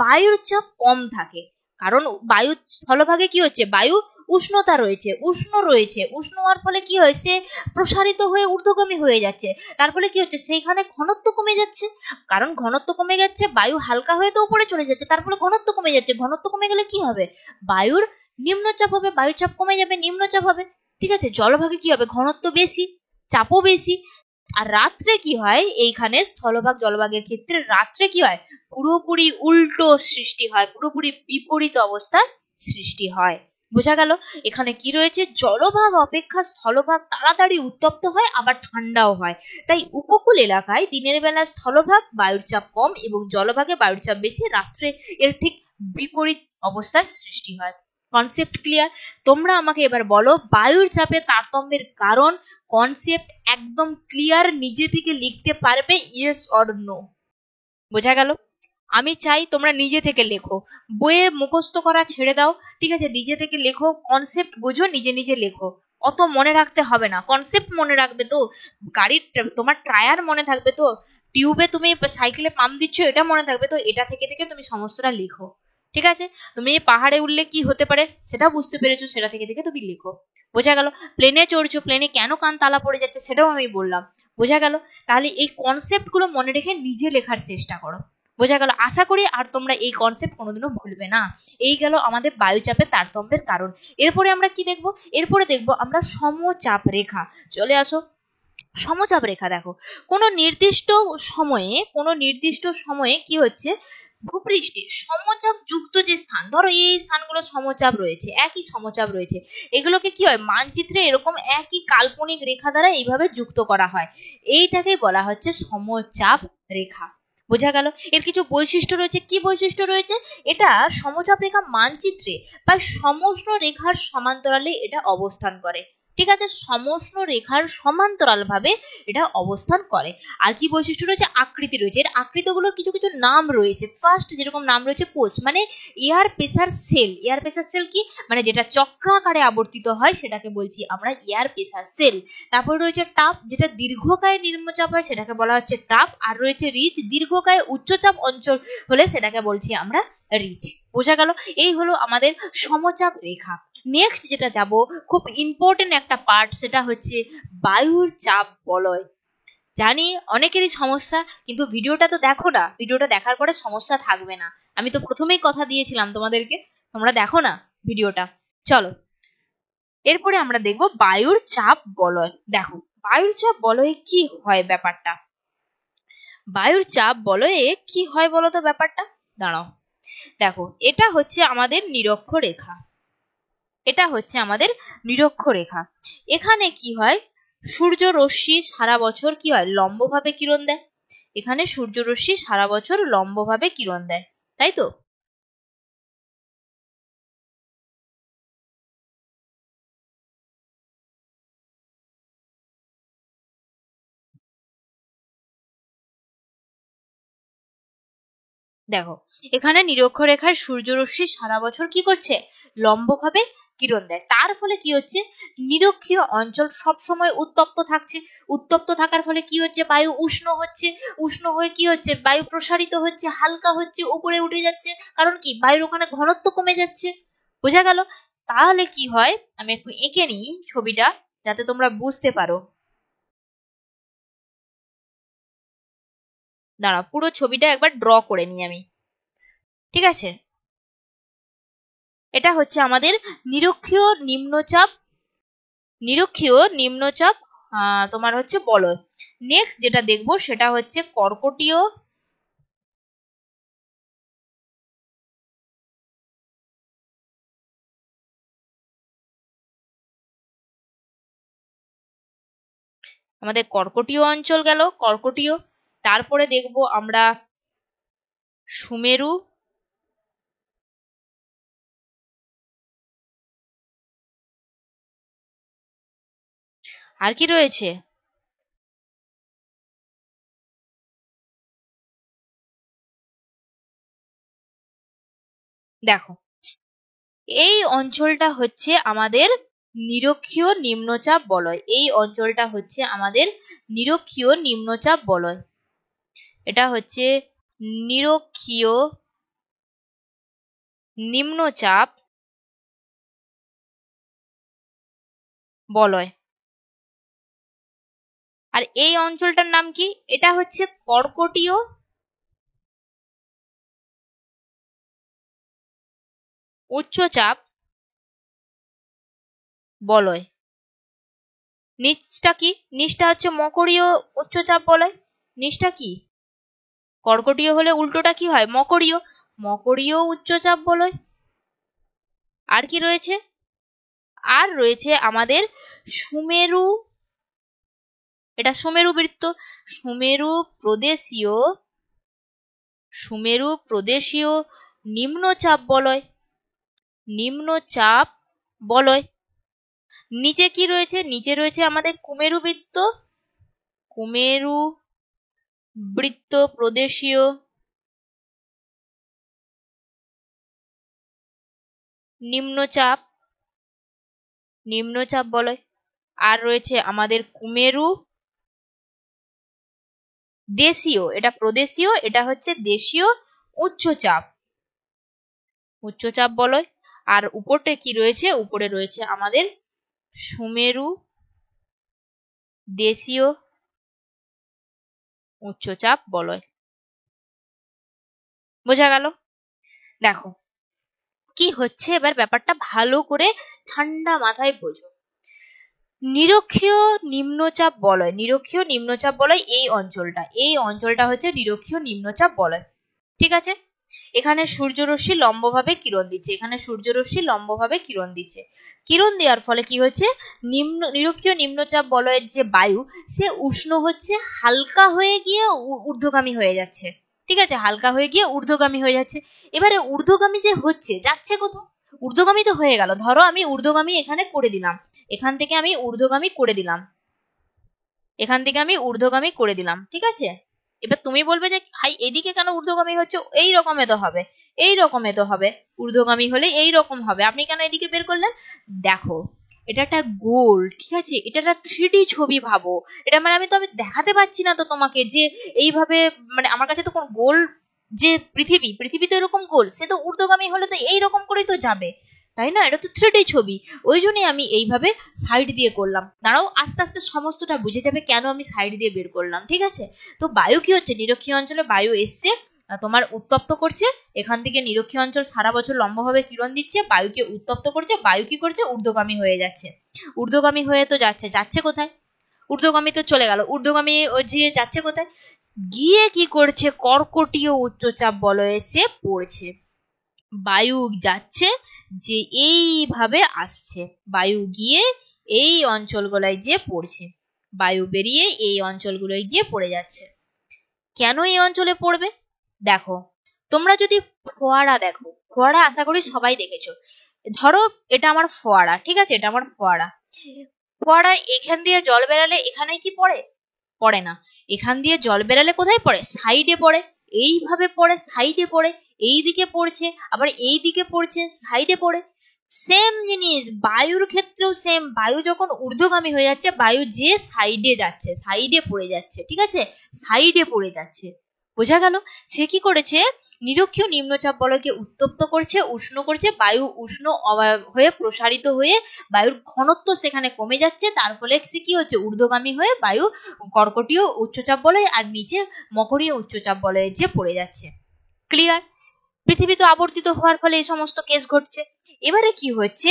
বায়ুর চাপ কম থাকে, কারণ বায়ু স্থলভাগে কি হচ্ছে, বায়ু উষ্ণতা রয়েছে, উষ্ণ হওয়ার ফলে কি হয়েছে, প্রসারিত হয়ে ঊর্ধ্বগামী হয়ে যাচ্ছে। তার ফলে কি হচ্ছে, সেইখানে ঘনত্ব কমে যাচ্ছে, কারণ ঘনত্ব কমে যাচ্ছে, বায়ু হালকা হয়ে তো উপরে চলে যাচ্ছে, তার ফলে ঘনত্ব কমে যাচ্ছে। ঘনত্ব কমে গেলে কি হবে, বায়ুর নিম্নচাপ হবে, বায়ুচাপ কমে যাবে, নিম্নচাপ হবে। ঠিক আছে, জলভাগে কি হবে, ঘনত্ব বেশি, চাপও বেশি। আর রাত্রে কি হয়, এইখানে স্থলভাগ জলভাগের ক্ষেত্রে রাত্রে কি হয়, পুরোপুরি উল্টো সৃষ্টি হয়, পুরোপুরি বিপরীত অবস্থার সৃষ্টি হয়। বোঝা গেল, এখানে কি রয়েছে, জলভাগ অপেক্ষা স্থলভাগ তাড়াতাড়ি উত্তপ্ত হয়, আবার ঠান্ডাও হয়। তাই উপকূল এলাকায় দিনের বেলা স্থলভাগ বায়ুর চাপ কম এবং জলভাগে বায়ুর চাপ বেশি, রাত্রে এর ঠিক বিপরীত অবস্থার সৃষ্টি হয়। Concept clear? তোমরা আমাকে এবার বলো, বায়ুর চাপে তারতম্যের কারণ। কনসেপ্ট একদম ক্লিয়ার, নিজে থেকে লিখতে পারবে, ইয়েস অর নো? বোঝা গেল? আমি চাই তোমরা নিজে থেকে লেখো, বইয়ে মুখস্থ করা ছেড়ে দাও। ঠিক আছে, নিজে থেকে লেখো, কনসেপ্ট বুঝো, নিজে নিজে লেখো। অত মনে রাখতে হবে না, কনসেপ্ট মনে রাখবে তো, গাড়ির তোমার টায়ার মনে থাকবে তো, টিউবে তুমি সাইকেলে পাম্প দিচ্ছ এটা মনে থাকবে তো, এটা থেকে থেকে তুমি সমস্তটা লিখো। ঠিক আছে, তুমি পাহাড়ে উঠলে কি হতে পারে সেটা বুঝতে পেরেছো, সেটা থেকে থেকে তুমি লিখো। বোঝা গেল? প্লেনে চড়ছো, প্লেনে কেন কান তালা পড়ে যাচ্ছে সেটাও আমি বললাম। বোঝা গেল? তাহলে এই কনসেপ্ট গুলো মনে রেখে নিজে লেখার চেষ্টা করো। বোঝা গেল? আশা করি আর তোমরা এই কনসেপ্ট কোনোদিনও ভুলবে না। এই গেল আমাদের বায়ুচাপের তারতম্যের কারণ। এরপরে আমরা কি দেখবো, এরপরে দেখবো আমরা সমচাপ রেখা। চলে আসো। সমচাপ রেখা দেখো, কোনো নির্দিষ্ট সময়ে কি হচ্ছে, ভূপৃষ্ঠে সমচাপ যুক্ত যে স্থান, ধরো এই স্থানগুলো সমচাপ রয়েছে, একই সমচাপ রয়েছে, এগুলোকে কি হয়, মানচিত্রে এরকম একই কাল্পনিক রেখা দ্বারা এইভাবে যুক্ত করা হয়। এইটাকে বলা হচ্ছে সমচাপ রেখা। বোঝা গেল? এর কিছু বৈশিষ্ট্য রয়েছে। কি বৈশিষ্ট্য রয়েছে, এটা সমচাপ রেখা মানচিত্রে বা সমষ্ণ রেখার সমান্তরালে এটা অবস্থান করে। ঠিক আছে, সমষ্ণ রেখার সমান্তরাল ভাবে এটা অবস্থান করে। আর কি বৈশিষ্ট্য রয়েছে, আকৃতি রয়েছে, এর আকৃতিগুলোর কিছু কিছু নাম রয়েছে। ফার্স্ট যেরকম নাম রয়েছে কোষ, মানে air pressure cell. Air pressure cell কি, মানে যেটা চক্রাকারে আবর্তিত হয় সেটাকে বলছি আমরা এয়ার প্রেসার সেল। তারপর রয়েছে টাপ, যেটা দীর্ঘকায় নিম্নচাপ হয় সেটাকে বলা হচ্ছে টাপ। আর রয়েছে রিচ, দীর্ঘকায় উচ্চচাপ অঞ্চল হলে সেটাকে বলছি আমরা রিচ। বোঝা গেল? এই হলো আমাদের সমচাপ রেখা। নেক্সট যেটা যাব, খুব ইম্পর্টেন্ট একটা পার্ট, সেটা হচ্ছে বায়ুর চাপ বলয়। জানি অনেকেরই সমস্যা, কিন্তু ভিডিওটা তো দেখো না, ভিডিওটা দেখার পরে সমস্যা থাকবে না। আমি তো প্রথমেই কথা দিয়েছিলাম তোমাদেরকে, তোমরা দেখো না ভিডিওটা। চলো, এরপরে আমরা দেখব বায়ুর চাপ বলয়। দেখো, বায়ুর চাপ বলয়ে কি হয় ব্যাপারটা, বায়ুর চাপ বলয়ে কি হয় বলো তো ব্যাপারটা। দাঁড়াও, দেখো, এটা হচ্ছে আমাদের নিরক্ষরেখা, এটা হচ্ছে আমাদের নিরক্ষরেখা। এখানে কি হয়, সূর্য রশ্মি সারা বছর কি হয়, লম্বভাবে কিরণ দেয়। এখানে সূর্য রশ্মি সারা বছর লম্বভাবে কিরণ দেয়, তাই তো? দেখো, এখানে নিরক্ষরেখায় সূর্যরশ্মি সারা বছর কি করছে, লম্বভাবে কিরণ দেয়। তার ফলে কি হচ্ছে, নিরক্ষীয় অঞ্চল সব সময় উত্তপ্ত থাকছে। উত্তপ্ত থাকার ফলে কি হচ্ছে, বায়ু উষ্ণ হচ্ছে, উষ্ণ হয়ে কি হচ্ছে, বায়ু প্রসারিত হচ্ছে, হালকা হচ্ছে, উপরে উঠে যাচ্ছে। কারণ কি, বায়ুর ওখানে ঘনত্ব কমে যাচ্ছে। বোঝা গেল? তাহলে কি হয়, আমি একটু এঁকে নিই ছবিটা যাতে তোমরা বুঝতে পারো। দাঁড়াও, পুরো ছবিটা একবার ড্র করে নিই আমি। ঠিক আছে, এটা হচ্ছে আমাদের নিরক্ষীয় নিম্নচাপ, নিরক্ষীয় নিম্নচাপ তোমার হচ্ছে বলয়। নেক্সট যেটা দেখবো সেটা হচ্ছে কর্কটীয়, আমাদের কর্কটীয় অঞ্চল গেল, কর্কটীয়। তারপরে দেখবো আমরা সুমেরু, আর কি রয়েছে, দেখো, এই অঞ্চলটা হচ্ছে আমাদের নিরক্ষীয় নিম্নচাপ বলয়। এই অঞ্চলটা হচ্ছে আমাদের নিরক্ষীয় নিম্নচাপ বলয়। এটা হচ্ছে নিরক্ষীয় নিম্নচাপ বলয়। আর এই অঞ্চলটার নাম কি? এটা হচ্ছে কর্কটীয় উচ্চচাপ বলয়। নিচটা কি? নিচটা হচ্ছে মকরীয় উচ্চচাপ বলয়। নিচটা কি? কর্কটীয় হলে উল্টোটা কি হয়? মকরীয়। মকরীয় উচ্চচাপ বলয়। আর কি রয়েছে? আর রয়েছে আমাদের সুমেরু, এটা সুমেরু বৃত্ত। সুমেরু প্রদেশীয় নিম্নচাপ বলয়। নিম্নচাপ বলয়। নিচে কি রয়েছে? নিচে রয়েছে আমাদের কুমেরু বৃত্ত। কুমেরু বৃত্ত প্রদেশীয় নিম্নচাপ বলয়। আর রয়েছে আমাদের কুমেরু দেশীয়, এটা প্রদেশীয়, এটা হচ্ছে দেশীয় উচ্চচাপ বলয়। আর উপরটা কি রয়েছে? উপরে রয়েছে আমাদের সুমেরু দেশীয় উচ্চচাপ বলয়। বোঝা গেল? দেখো কি হচ্ছে, এবার ব্যাপারটা ভালো করে ঠান্ডা মাথায় বোঝো। নিরক্ষীয় নিম্নচাপ বলয়, নিরক্ষীয় নিম্নচাপ বলয় এই অঞ্চলটা হচ্ছে নিরক্ষীয় নিম্নচাপ বলয়। ঠিক আছে? এখানে সূর্যরশ্মি লম্বভাবে কিরণ দিচ্ছে, কিরণ দেওয়ার ফলে কি হচ্ছে? নিরক্ষীয় নিম্নচাপ বলয়ের যে বায়ু, সে উষ্ণ হচ্ছে, হালকা হয়ে গিয়ে ঊর্ধ্বগামী হয়ে যাচ্ছে। ঠিক আছে? হালকা হয়ে গিয়ে ঊর্ধ্বগামী হয়ে যাচ্ছে। এবারে ঊর্ধ্বগামী যে হচ্ছে, যাচ্ছে কোথাও? ঊর্ধ্বগামী তো হয়ে গেল। ধরো আমি ঊর্ধ্বগামী এখানে করে দিলাম, এখান থেকে আমি ঊর্ধ্বগামী করে দিলাম, ঠিক আছে? এবার তুমি বলবে যে ভাই এদিকে কেন ঊর্ধ্বগামী হচ্ছে? এই রকমে তো হবে, ঊর্ধ্বগামী হলে এই রকম হবে, আপনি কেন এদিকে বের করলেন? দেখো এটা একটা গোল, ঠিক আছে? এটা একটা 3D ছবি ভাবো। এটা মানে আমি দেখাতে পাচ্ছি না তো তোমাকে যে এইভাবে, মানে আমার কাছে তো কোন গোল, যে পৃথিবী তো এরকম গোল, সে তো ঊর্ধ্বগামী হলে তো এইরকম করেই তো যাবে, তাই না? এটা তো 3D ছবি। ওই জন্যই আমি এইভাবে সাইড দিয়ে করলাম। দাঁড়াও, আস্তে আস্তে সমস্তটা বুঝে যাবে কেন আমি সাইড দিয়ে বের করলাম, ঠিক আছে? তো বায়ু কি হচ্ছে? নিরক্ষীয় অঞ্চলে বায়ু এসছে, তোমার উত্তপ্ত করছে। এখান থেকে নিরক্ষীয় অঞ্চল সারা বছর লম্বভাবে কিরণ দিচ্ছে, বায়ুকে উত্তপ্ত করছে। বায়ু কি করছে? ঊর্ধ্বগামী হয়ে যাচ্ছে। ঊর্ধ্বগামী হয়ে তো যাচ্ছে কোথায়? ঊর্ধ্বগামী তো চলে গেল। ঊর্ধ্বগামী যে যাচ্ছে কোথায়? গিয়ে কি করছে? কর্কটীয় উচ্চচাপ বলয়ে এসে পড়ছে। বায়ু যাচ্ছে যে এইভাবে আসছে, বায়ু গিয়ে এই অঞ্চলগুলোয় গিয়ে পড়ছে, বায়ু বেরিয়ে এই অঞ্চলগুলোয় গিয়ে পড়ে যাচ্ছে। কেন এই অঞ্চলে পড়বে? দেখো, তোমরা যদি ফোয়ারা দেখো, ফোয়ারা আশা করি সবাই দেখেছো। ধরো এটা আমার ফোয়ারা, ঠিক আছে? এটা আমার ফোয়ারা এখান দিয়ে জল বেরালে এখানে কি পড়ে? পড়ে না। এখান দিয়ে জল বেরালে কোথায় পড়ে? সাইডে পড়ে। এইভাবে পড়ে, সাইডে পড়ে, এই দিকে পড়ছে, আবার এই দিকে পড়ছে, সাইডে পড়ে। সেম জিনিস বায়ুর ক্ষেত্রেও সেম। বায়ু যখন ঊর্ধ্বগামী হয়ে যাচ্ছে, বায়ু যে সাইডে যাচ্ছে, সাইডে পড়ে যাচ্ছে, ঠিক আছে? সাইডে পড়ে যাচ্ছে। বোঝা গেল? সে কি করেছে? নিরক্ষীয় নিম্নচাপ বলয়কে উত্তপ্ত করছে, উষ্ণ করছে। বায়ু উষ্ণ হয়ে প্রসারিত হয়ে বায়ুর ঘনত্ব সেখানে কমে যাচ্ছে। তার ফলে সে কি হচ্ছে? ঊর্ধ্বগামী হয়ে বায়ু কর্কটীয় উচ্চচাপ বলয় আর নিচে মকরীয় উচ্চচাপ বলয়ে যে পড়ে যাচ্ছে। ক্লিয়ার? পৃথিবী তো আবর্তিত হওয়ার ফলে এই সমস্ত কেস ঘটছে। এবারে কি হচ্ছে?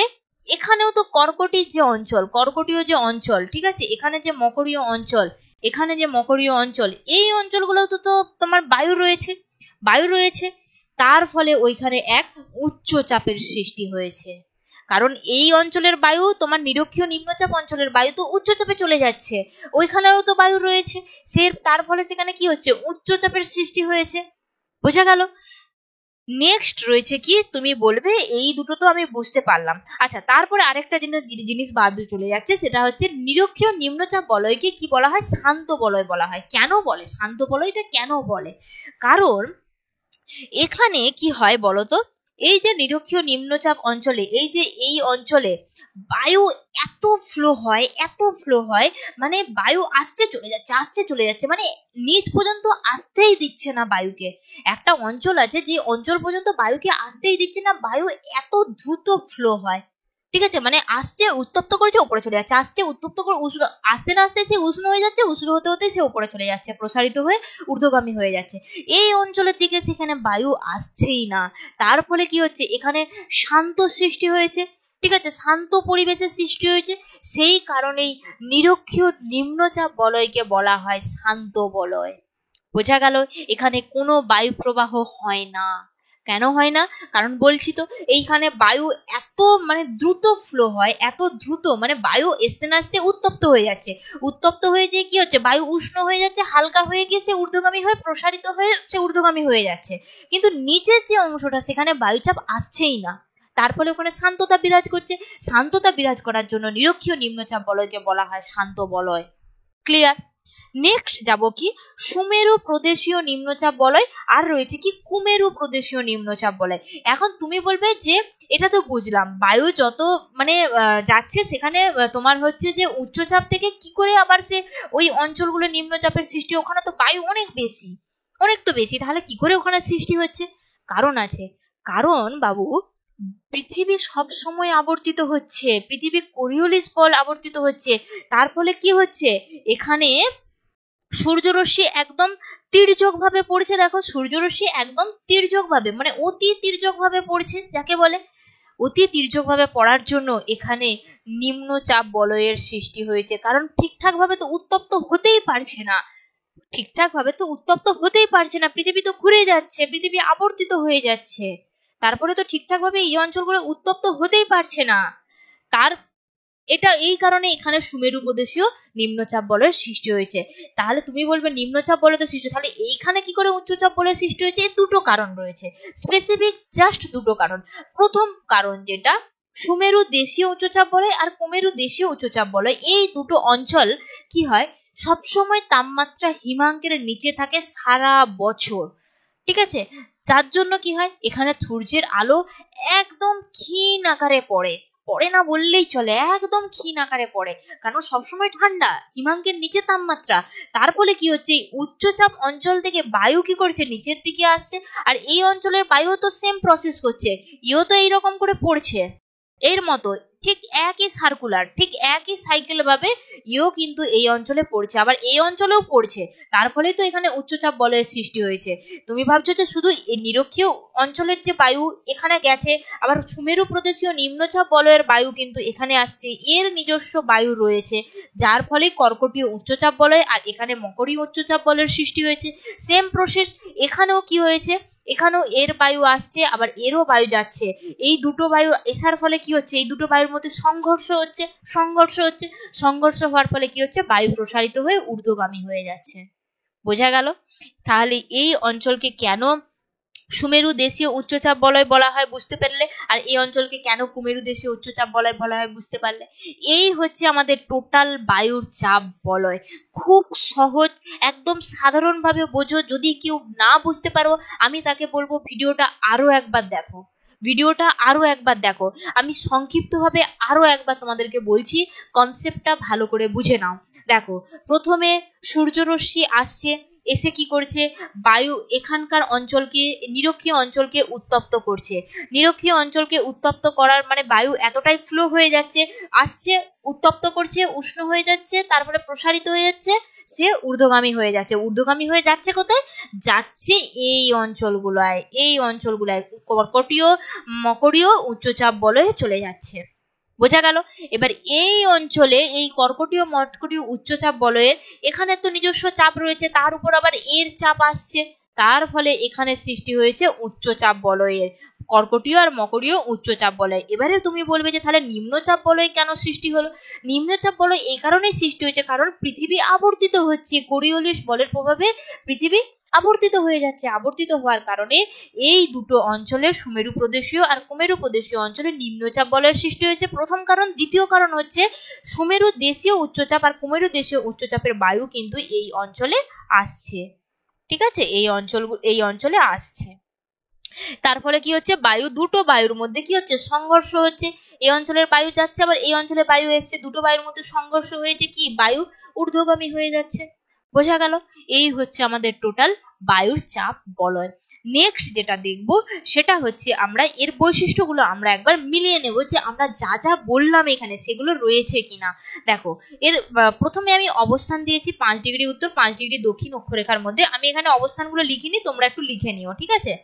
এখানেও তো কর্কটীয় যে অঞ্চল, ঠিক আছে? এখানে যে মকরীয় অঞ্চল, এই অঞ্চলগুলো তো তোমার বায়ু রয়েছে। তার ফলে ওইখানে এক উচ্চ চাপের সৃষ্টি হয়েছে। কারণ এই অঞ্চলের বায়ু, তোমার নিরক্ষীয় নিম্নচাপ অঞ্চলের বায়ু তো উচ্চচাপে চলে যাচ্ছে, ওইখানেও তো বায়ু রয়েছে। তার ফলে সেখানে কি হচ্ছে? উচ্চচাপের সৃষ্টি হয়েছে। বোঝা গেল? নেক্সট রয়েছে কি? তুমি বলবে এই দুটো তো আমি বুঝতে পারলাম। আচ্ছা, তারপরে আরেকটা জিনিস বাদ চলে যাচ্ছে, সেটা হচ্ছে নিরক্ষীয় নিম্নচাপ বলয়কে কি বলা হয়? শান্ত বলয় বলা হয়। কেন বলে শান্ত বলয়টা? কেন বলে? কারণ এখানে কি হয় বলতো? এই যে নিরক্ষীয় নিম্নচাপ অঞ্চলে, এই অঞ্চলে বায়ু এত ফ্লো হয়, মানে বায়ু আসছে চলে যাচ্ছে, মানে নিচ পর্যন্ত আসতেই দিচ্ছে না বায়ুকে। একটা অঞ্চল আছে যে অঞ্চল পর্যন্ত বায়ুকে আসতেই দিচ্ছে না, বায়ু এত দ্রুত ফ্লো হয়। ঠিক আছে, মানে আসছে উত্তপ্ত করেছে উপরে চলে যাচ্ছে, আসছে উত্তপ্ত করে উষ্ণ, আসতে না আসতে সে উষ্ণ হয়ে যাচ্ছে, উষ্ণ হতে হতে সে উপরে চলে যাচ্ছে, প্রসারিত হয়ে ঊর্ধ্বগামী হয়ে যাচ্ছে। এই অঞ্চলের দিকে সেখানে বায়ু আসছেই না, তার ফলে কি হচ্ছে, এখানে শান্ত সৃষ্টি হয়েছে। ঠিক আছে, শান্ত পরিবেশের সৃষ্টি হয়েছে, সেই কারণেই নিরক্ষীয় নিম্নচাপ বলয়কে বলা হয় শান্ত বলয়। বোঝা গেল, এখানে কোনো বায়ু প্রবাহ হয় না। কেন হয় না? কারণ বলছি তো, এইখানে বায়ু এত মানে দ্রুত ফ্লো হয়, এত দ্রুত, মানে বায়ু আসতে না আসতে উত্তপ্ত হয়ে যাচ্ছে, উত্তপ্ত হয়ে যেয়ে কি হচ্ছে, বায়ু উষ্ণ হয়ে যাচ্ছে, হালকা হয়ে গিয়ে সে ঊর্ধ্বগামী হয়ে প্রসারিত হয়ে সে ঊর্ধ্বগামী হয়ে যাচ্ছে, কিন্তু নিচের যে অংশটা সেখানে বায়ুচাপ আসছেই না, তার ফলে ওখানে শান্ততা বিরাজ করছে। শান্ততা বিরাজ করার জন্য নিরক্ষীয় নিম্নচাপ বলয়কে বলা হয় শান্ত বলয়। ক্লিয়ার? নেক্সট যাব কি, সুমেরু প্রদেশীয় নিম্নচাপ বলয়, আর রয়েছে কি কুমেরু প্রদেশীয় নিম্নচাপ বলয়। এখন তুমি বলবে যে এটা তো বুঝলাম, বায়ু যত মানে যাচ্ছে সেখানে তোমার হচ্ছে যে উচ্চচাপ থেকে কি করে আবার সে ওই অঞ্চলগুলো নিম্নচাপের সৃষ্টি, ওখানে তো বায়ু অনেক বেশি, অনেক তো বেশি, তাহলে কি করে ওখানে সৃষ্টি হচ্ছে? কারণ আছে, কারণ বাবু পৃথিবী সব সময় আবর্তিত হচ্ছে, পৃথিবী কোরিওলিস বল আবর্তিত হচ্ছে, তার ফলে কি হচ্ছে, এখানে সূর্যরশ্মি একদম তির্যক ভাবে পড়ছে। দেখো, সূর্যরশ্মি একদম তির্যক ভাবে, মানে অতি তির্যক ভাবে পড়ছে, যাকে বলে অতি তির্যক ভাবে পড়ার জন্য এখানে নিম্নচাপ বলয়ের সৃষ্টি হয়েছে। কারণ ঠিকঠাক ভাবে তো উত্তপ্ত হতেই পারছে না, ঠিকঠাক ভাবে তো উত্তপ্ত হতেই পারছে না, পৃথিবী তো ঘুরে যাচ্ছে, পৃথিবী আবর্তিত হয়ে যাচ্ছে, তারপরে তো ঠিকঠাক ভাবে এই অঞ্চলগুলো উত্তপ্ত হতেই পারছে না। তার এটা এই কারণে এখানে সুমেরু প্রদেশীয় নিম্নচাপ বলয়ের সৃষ্টি হয়েছে। তাহলে তুমি বলবে নিম্নচাপ বলয় তো সৃষ্টি, তাহলে এইখানে কি করে উচ্চচাপ বলয়ের সৃষ্টি হয়েছে? এই দুটো কারণ রয়েছে, স্পেসিফিক জাস্ট দুটো কারণ। প্রথম কারণ যেটা, সুমেরু দেশীয় উচ্চচাপ বলয় আর কুমেরু দেশীয় উচ্চচাপ বলয়, এই দুটো অঞ্চল কি হয়, সবসময় তাপমাত্রা হিমাঙ্কের নিচে থাকে সারা বছর। ঠিক আছে, যার জন্য কি হয়, এখানে সূর্যের আলো একদম ক্ষীণ আকারে পড়ে, পড়ে না বললেই চলে, একদম ক্ষীণ আকারে পড়ে, কারণ সবসময় ঠান্ডা, হিমাঙ্কের নিচে তাপমাত্রা। তার ফলে কি হচ্ছে, উচ্চচাপ অঞ্চল থেকে বায়ু কি করছে, নিচের দিকে আসছে, আর এই অঞ্চলের বায়ু তো সেম প্রসেস করছে, ইও তো এইরকম করে পড়ছে, এর মতো ঠিক একই সার্কুলার, ঠিক একই সাইকেল ভাবে ইও কিন্তু এই অঞ্চলে পড়ছে, আবার এই অঞ্চলেও পড়ছে, তার ফলেই তো এখানে উচ্চচাপ বলয়ের সৃষ্টি হয়েছে। তুমি ভাবছো যে শুধু এই নিরক্ষীয় অঞ্চলের যে বায়ু এখানে গেছে, আবার সুমেরু প্রদেশীয় নিম্নচাপ বলয়ের বায়ু কিন্তু এখানে আসছে, এর নিজস্ব বায়ু রয়েছে, যার ফলে কর্কটীয় উচ্চচাপ বলয় আর এখানে মকরীয় উচ্চচাপ বলয়ের সৃষ্টি হয়েছে। সেম প্রসেস এখানেও কি হয়েছে, এখানেও এর বায়ু আসছে, আবার এরও বায়ু যাচ্ছে, এই দুটো বায়ু আসার ফলে কি হচ্ছে, এই দুটো বায়ুর মধ্যে সংঘর্ষ হচ্ছে, সংঘর্ষ হওয়ার ফলে কি হচ্ছে, বায়ু প্রসারিত হয়ে ঊর্ধ্বগামী হয়ে যাচ্ছে। বোঝা গেল? তাহলে এই অঞ্চলকে কেন সুমেরু দেশীয় উচ্চচাপ বলয় বলা হয় বুঝতে পারলে, আর এই অঞ্চলকে কেন কুমেরু দেশীয় উচ্চচাপ বলয় বলা হয় বুঝতে পারলে। এই হচ্ছে আমাদের টোটাল বায়ুর চাপ বলয়, খুব সহজ, একদম সাধারণভাবে বোঝো। যদি কেউ না বুঝতে পারো, আমি তাকে বলবো ভিডিওটা আরো একবার দেখো, ভিডিওটা আরো একবার দেখো, আমি সংক্ষিপ্তভাবে আরো একবার তোমাদেরকে বলছি, কনসেপ্টটা ভালো করে বুঝে নাও। দেখো, প্রথমে সূর্যরশ্মি আসছে, এসে কি করছে, বায়ু এখানকার অঞ্চলকে, নিরক্ষীয় অঞ্চলকে উত্তপ্ত করছে, নিরক্ষীয় অঞ্চলকে উত্তপ্ত করার মানে বায়ু এতটাই ফ্লো হয়ে যাচ্ছে, আসছে, উত্তপ্ত করছে, উষ্ণ হয়ে যাচ্ছে, তারপরে প্রসারিত হয়ে যাচ্ছে, সে ঊর্ধ্বগামী হয়ে যাচ্ছে। ঊর্ধ্বগামী হয়ে যাচ্ছে কোথায়? যাচ্ছে এই অঞ্চলগুলায়, এই অঞ্চলগুলায় কর্কটীয় মকরীয় উচ্চচাপ বলয়ে চলে যাচ্ছে। বোঝা গেল? এবার এই অঞ্চলে এই কর্কটীয় মকরীয় উচ্চচাপ বলয়ের এখানে তো নিজস্ব চাপ রয়েছে, তার উপর আবার এর চাপ আসছে, তার ফলে এখানে সৃষ্টি হয়েছে উচ্চচাপ বলয়ের, কর্কটীয় আর মকরীয় উচ্চচাপ বলয়। এবারে তুমি বলবে যে তাহলে নিম্নচাপ বলয় কেন সৃষ্টি হলো? নিম্নচাপ বলয় এই কারণেই সৃষ্টি হয়েছে কারণ পৃথিবী আবর্তিত হচ্ছে, কোরিওলিস বলের প্রভাবে পৃথিবী আবর্তিত হয়ে যাচ্ছে, আবর্তিত হওয়ার কারণে এই দুটো অঞ্চলে সুমেরু প্রদেশীয় আর কুমেরু প্রদেশীয় অঞ্চলে নিম্নচাপ বলয়ের সৃষ্টি হয়েছে, প্রথম কারণ। দ্বিতীয় কারণ হচ্ছে সুমেরু দেশীয় উচ্চচাপ আর কুমেরু দেশীয় উচ্চচাপের বায়ু কিন্তু এই অঞ্চলে আসছে। ঠিক আছে, এই অঞ্চলে আসছে, তার ফলে কি হচ্ছে, বায়ু, দুটো বায়ুর মধ্যে কি হচ্ছে, সংঘর্ষ হচ্ছে, এই অঞ্চলের বায়ু যাচ্ছে, আবার এই অঞ্চলের বায়ু এসছে, দুটো বায়ুর মধ্যে সংঘর্ষ হয়েছে, কি বায়ু ঊর্ধ্বগামী হয়ে যাচ্ছে। বোঝা গেল? এই হচ্ছে আমাদের টোটাল বায়ুর চাপ বলয়। নেক্সট যেটা দেখব সেটা হচ্ছে আমরা এর বৈশিষ্ট্যগুলো আমরা একবার মিলিয়ে নেব যে আমরা যা যা বললাম এখানে সেগুলো রয়েছে কিনা। দেখো এর প্রথমে আমি অবস্থান দিয়েছি 5 ডিগ্রি উত্তর 5 ডিগ্রি দক্ষিণ অক্ষরেখার মধ্যে। আমি এখানে অবস্থানগুলো লিখিনি, তোমরা একটু লিখে নিও, ঠিক আছে।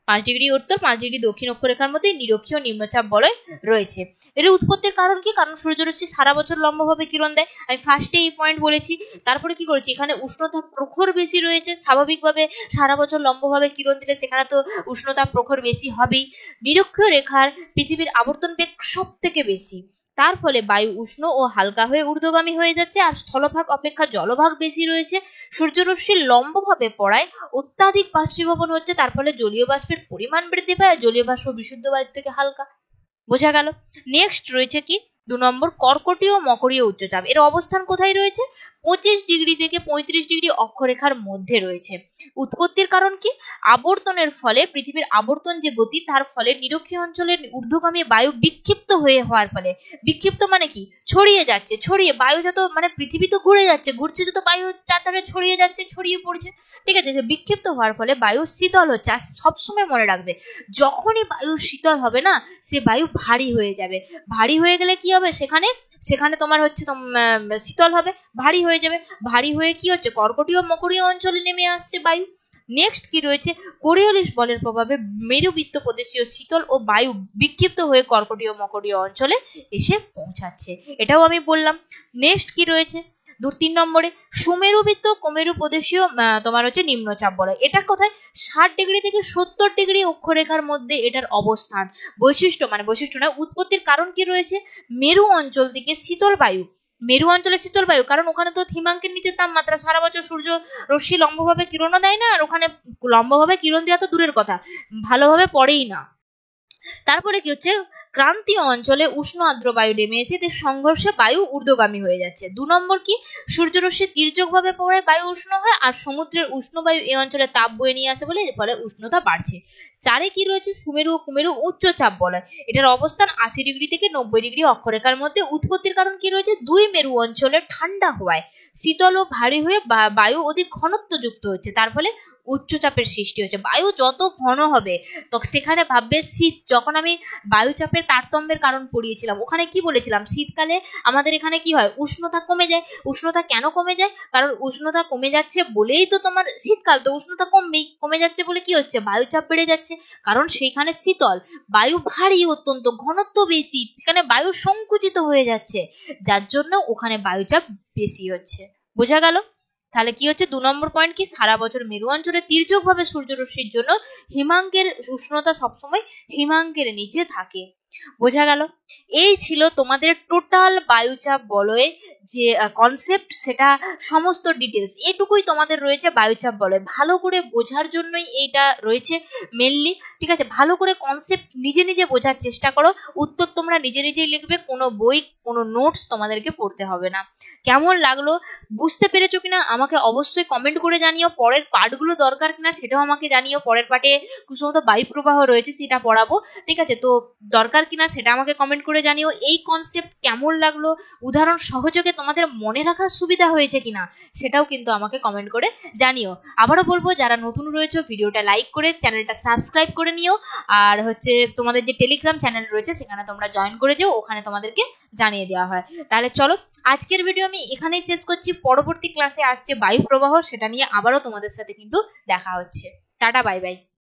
5 ডিগ্রি উত্তর 5 ডিগ্রি দক্ষিণ অক্ষরেখার মধ্যে নিরক্ষীয় নিম্নচাপ বলয় রয়েছে। এর উৎপত্তির কারণ কি? কারণ সূর্যরশ্মি সারা বছর লম্বভাবে কিরণ দেয়, আমি ফার্স্টে এই পয়েন্ট বলেছি। তারপরে কি করেছি, এখানে উষ্ণতা প্রখর বেশি রয়েছে, স্বাভাবিকভাবে সারা বছর লম্বভাবে কিরণ দিলে সেখানে তো উষ্ণতা প্রখর বেশি হবেই। নিরক্ষীয় রেখার পৃথিবীর আবর্তন বেগ সব থেকে বেশি, তার ফলে বায়ু উষ্ণ ও হালকা হয়ে ঊর্ধ্বগামী হয়ে যাচ্ছে, আর স্থলভাগ অপেক্ষা জলভাগ বেশি রয়েছে। সূর্যরশ্মি লম্বভাবে পড়ায় অত্যাধিক বাষ্পীভবন হচ্ছে, তার ফলে জলীয় বাষ্পের পরিমাণ বৃদ্ধি পায়, জলীয় বাষ্প বিশুদ্ধ বায়ুর থেকে হালকা। বোঝা গেল। নেক্সট রয়েছে কি 2 নম্বর কর্কটীয় মকরীয় উচ্চচাপ। এর অবস্থান কোথায় রয়েছে? 25 ডিগ্রি থেকে 35 ডিগ্রি অক্ষরেখার মধ্যে রয়েছে। উৎপত্তির কারণ কি? আবর্তনের ফলে পৃথিবীর আবর্তন যে গতি, তার ফলে নিরক্ষীয় অঞ্চলের ঊর্ধ্বগামী বায়ু বিক্ষিপ্ত হওয়ার ফলে, বিক্ষিপ্ত মানে কি? ছড়িয়ে যাচ্ছে, ছড়িয়ে বায়ু যত মানে পৃথিবী তো ঘুরে যাচ্ছে, ঘুরছে যত বায়ু চারধারে ছড়িয়ে যাচ্ছে, ছড়িয়ে পড়ছে, ঠিক আছে। বিক্ষিপ্ত হওয়ার ফলে বায়ু শীতল হচ্ছে। আর সবসময় মনে রাখবে, যখনই বায়ু শীতল হবে না, সে বায়ু ভারী হয়ে যাবে। ভারী হয়ে গেলে কি হবে? সেখানে তোমার হচ্ছে শীতল হবে, ভারী হয়ে যাবে। ভারী হয়ে কি হচ্ছে? কর্কটীয় মকরীয় অঞ্চলে নেমে আসছে বায়ু। নেক্সট কি রয়েছে? কোরিওলিস বলের প্রভাবে মেরুবৃত্ত প্রদেশীয় শীতল ও বায়ু বিক্ষিপ্ত হয়ে কর্কটীয় মকরীয় অঞ্চলে এসে পৌঁছাচ্ছে, এটাও আমি বললাম। নেক্সট কি রয়েছে 2-3 নম্বরে? সুমেরুবৃত্ত কুমেরু প্রদেশীয় তোমার হচ্ছে নিম্নচাপ বলয়। এটা কোথায়? 60 ডিগ্রি থেকে 70 ডিগ্রি অক্ষরেখার মধ্যে এটার অবস্থান। বৈশিষ্ট্য নয়, উৎপত্তির কারণ কি রয়েছে? মেরু অঞ্চল থেকে শীতল বায়ু, মেরু অঞ্চলে শীতল বায়ু, কারণ ওখানে তো হিমাঙ্কের নিচে তাপমাত্রা, সারা বছর সূর্য রশ্মি লম্বভাবে কিরণও দেয় না, আর ওখানে লম্বভাবে কিরণ দেওয়া তো দূরের কথা, ভালোভাবে পড়েই না। তারপরে কি হচ্ছে? ক্রান্তীয় অঞ্চলে উষ্ণ আর্দ্র বায়ু নেমে এসে এদের সংঘর্ষে বায়ু ঊর্ধ্বগামী হয়ে যাচ্ছে। 2 নম্বর কি? সূর্যরশ্মি তির্যকভাবে পড়ায় বায়ু উষ্ণ হয়, আর সমুদ্রের উষ্ণ বায়ু এই অঞ্চলে তাপ বয়ে নিয়ে আসে বলে এর ফলে উষ্ণতা বাড়ছে। 4 কি রয়েছে? সুমেরু ও কুমেরু উচ্চচাপ বলয়। এটার অবস্থান 80 ডিগ্রি থেকে 90 ডিগ্রি অক্ষরেখার মধ্যে। উৎপত্তির কারণ কি রয়েছে? 2 মেরু অঞ্চলে ঠান্ডা হওয়ায় শীতল ও ভারী হয়ে বায়ু অধিক ঘনত্বযুক্ত হচ্ছে, তার ফলে উচ্চচাপের সৃষ্টি হচ্ছে। বায়ু যত ঘন হবে তো সেখানে ভাববে শীত। যখন আমি বায়ুচাপের তারতম্যের কারণ পড়িয়েছিলাম, ওখানে কি বলেছিলাম? শীতকালে আমাদের এখানে কি হয়? উষ্ণতা কমে যায়। উষ্ণতা কেন কমে যায়? কারণ উষ্ণতা কমে যাচ্ছে বলেই তো তোমার শীতকাল, তো উষ্ণতা কমবেই। কমে যাচ্ছে বলে কি হচ্ছে? বায়ুচাপ বেড়ে যাচ্ছে, কারণ সেইখানে শীতল, বায়ু ভারী, অত্যন্ত ঘনত্ব বেশি, সেখানে বায়ু সংকুচিত হয়ে যাচ্ছে, যার জন্য ওখানে বায়ুচাপ বেশি হচ্ছে। বোঝা গেল? তাহলে কি হচ্ছে? 2 নম্বর পয়েন্ট কি? সারা বছর মেরু অঞ্চলে তির্যকভাবে সূর্যরশ্মির জন্য হিমাঙ্কের উষ্ণতা সবসময় হিমাঙ্কের নিচে থাকে। বোঝা গেল? এই ছিল তোমাদের টোটাল বায়ুচাপ বলয়ে যে কনসেপ্ট, সেটা সমস্ত ডিটেলস এটুকুই তোমাদের রয়েছে বায়ুচাপ বলয়। ভালো করে বোঝার জন্যই এইটা রয়েছে মেনলি, ঠিক আছে। ভালো করে কনসেপ্ট নিজে নিজে বোঝার চেষ্টা করো, উত্তর তোমরা নিজে নিজেই লিখবে, কোনো বই কোনো নোটস তোমাদেরকে পড়তে হবে না। কেমন লাগলো, বুঝতে পেরেছো কিনা আমাকে অবশ্যই কমেন্ট করে জানিও। পরের পার্টগুলো দরকার কিনা সেটাও আমাকে জানিও। পরের পার্টে কুসুমত বায়ু প্রবাহ রয়েছে, সেটা পড়াবো, ঠিক আছে। তো দরকার কিনা সেটা আমাকে কমেন্ট করে জানিও। এই কনসেপ্ট কেমন লাগলো, উদাহরণ সহযোগে তোমাদের মনে রাখার সুবিধা হয়েছে কিনা সেটাও কিন্তু আমাকে কমেন্ট করে জানিও। আবারও বলবো, যারা নতুন রয়েছে ভিডিওটা লাইক করে চ্যানেলটা সাবস্ক্রাইব করে নিও, আর হচ্ছে তোমাদের যে টেলিগ্রাম চ্যানেল রয়েছে সেখানে তোমরা জয়েন করে যেও, ওখানে তোমাদেরকে জানিয়ে দেওয়া হয়। তাহলে চলো, আজকের ভিডিও আমি এখানেই শেষ করছি। পরবর্তী ক্লাসে আসছে বায়ু প্রবাহ, সেটা নিয়ে আবারও তোমাদের সাথে কিন্তু দেখা হচ্ছে। Tata, bye bye.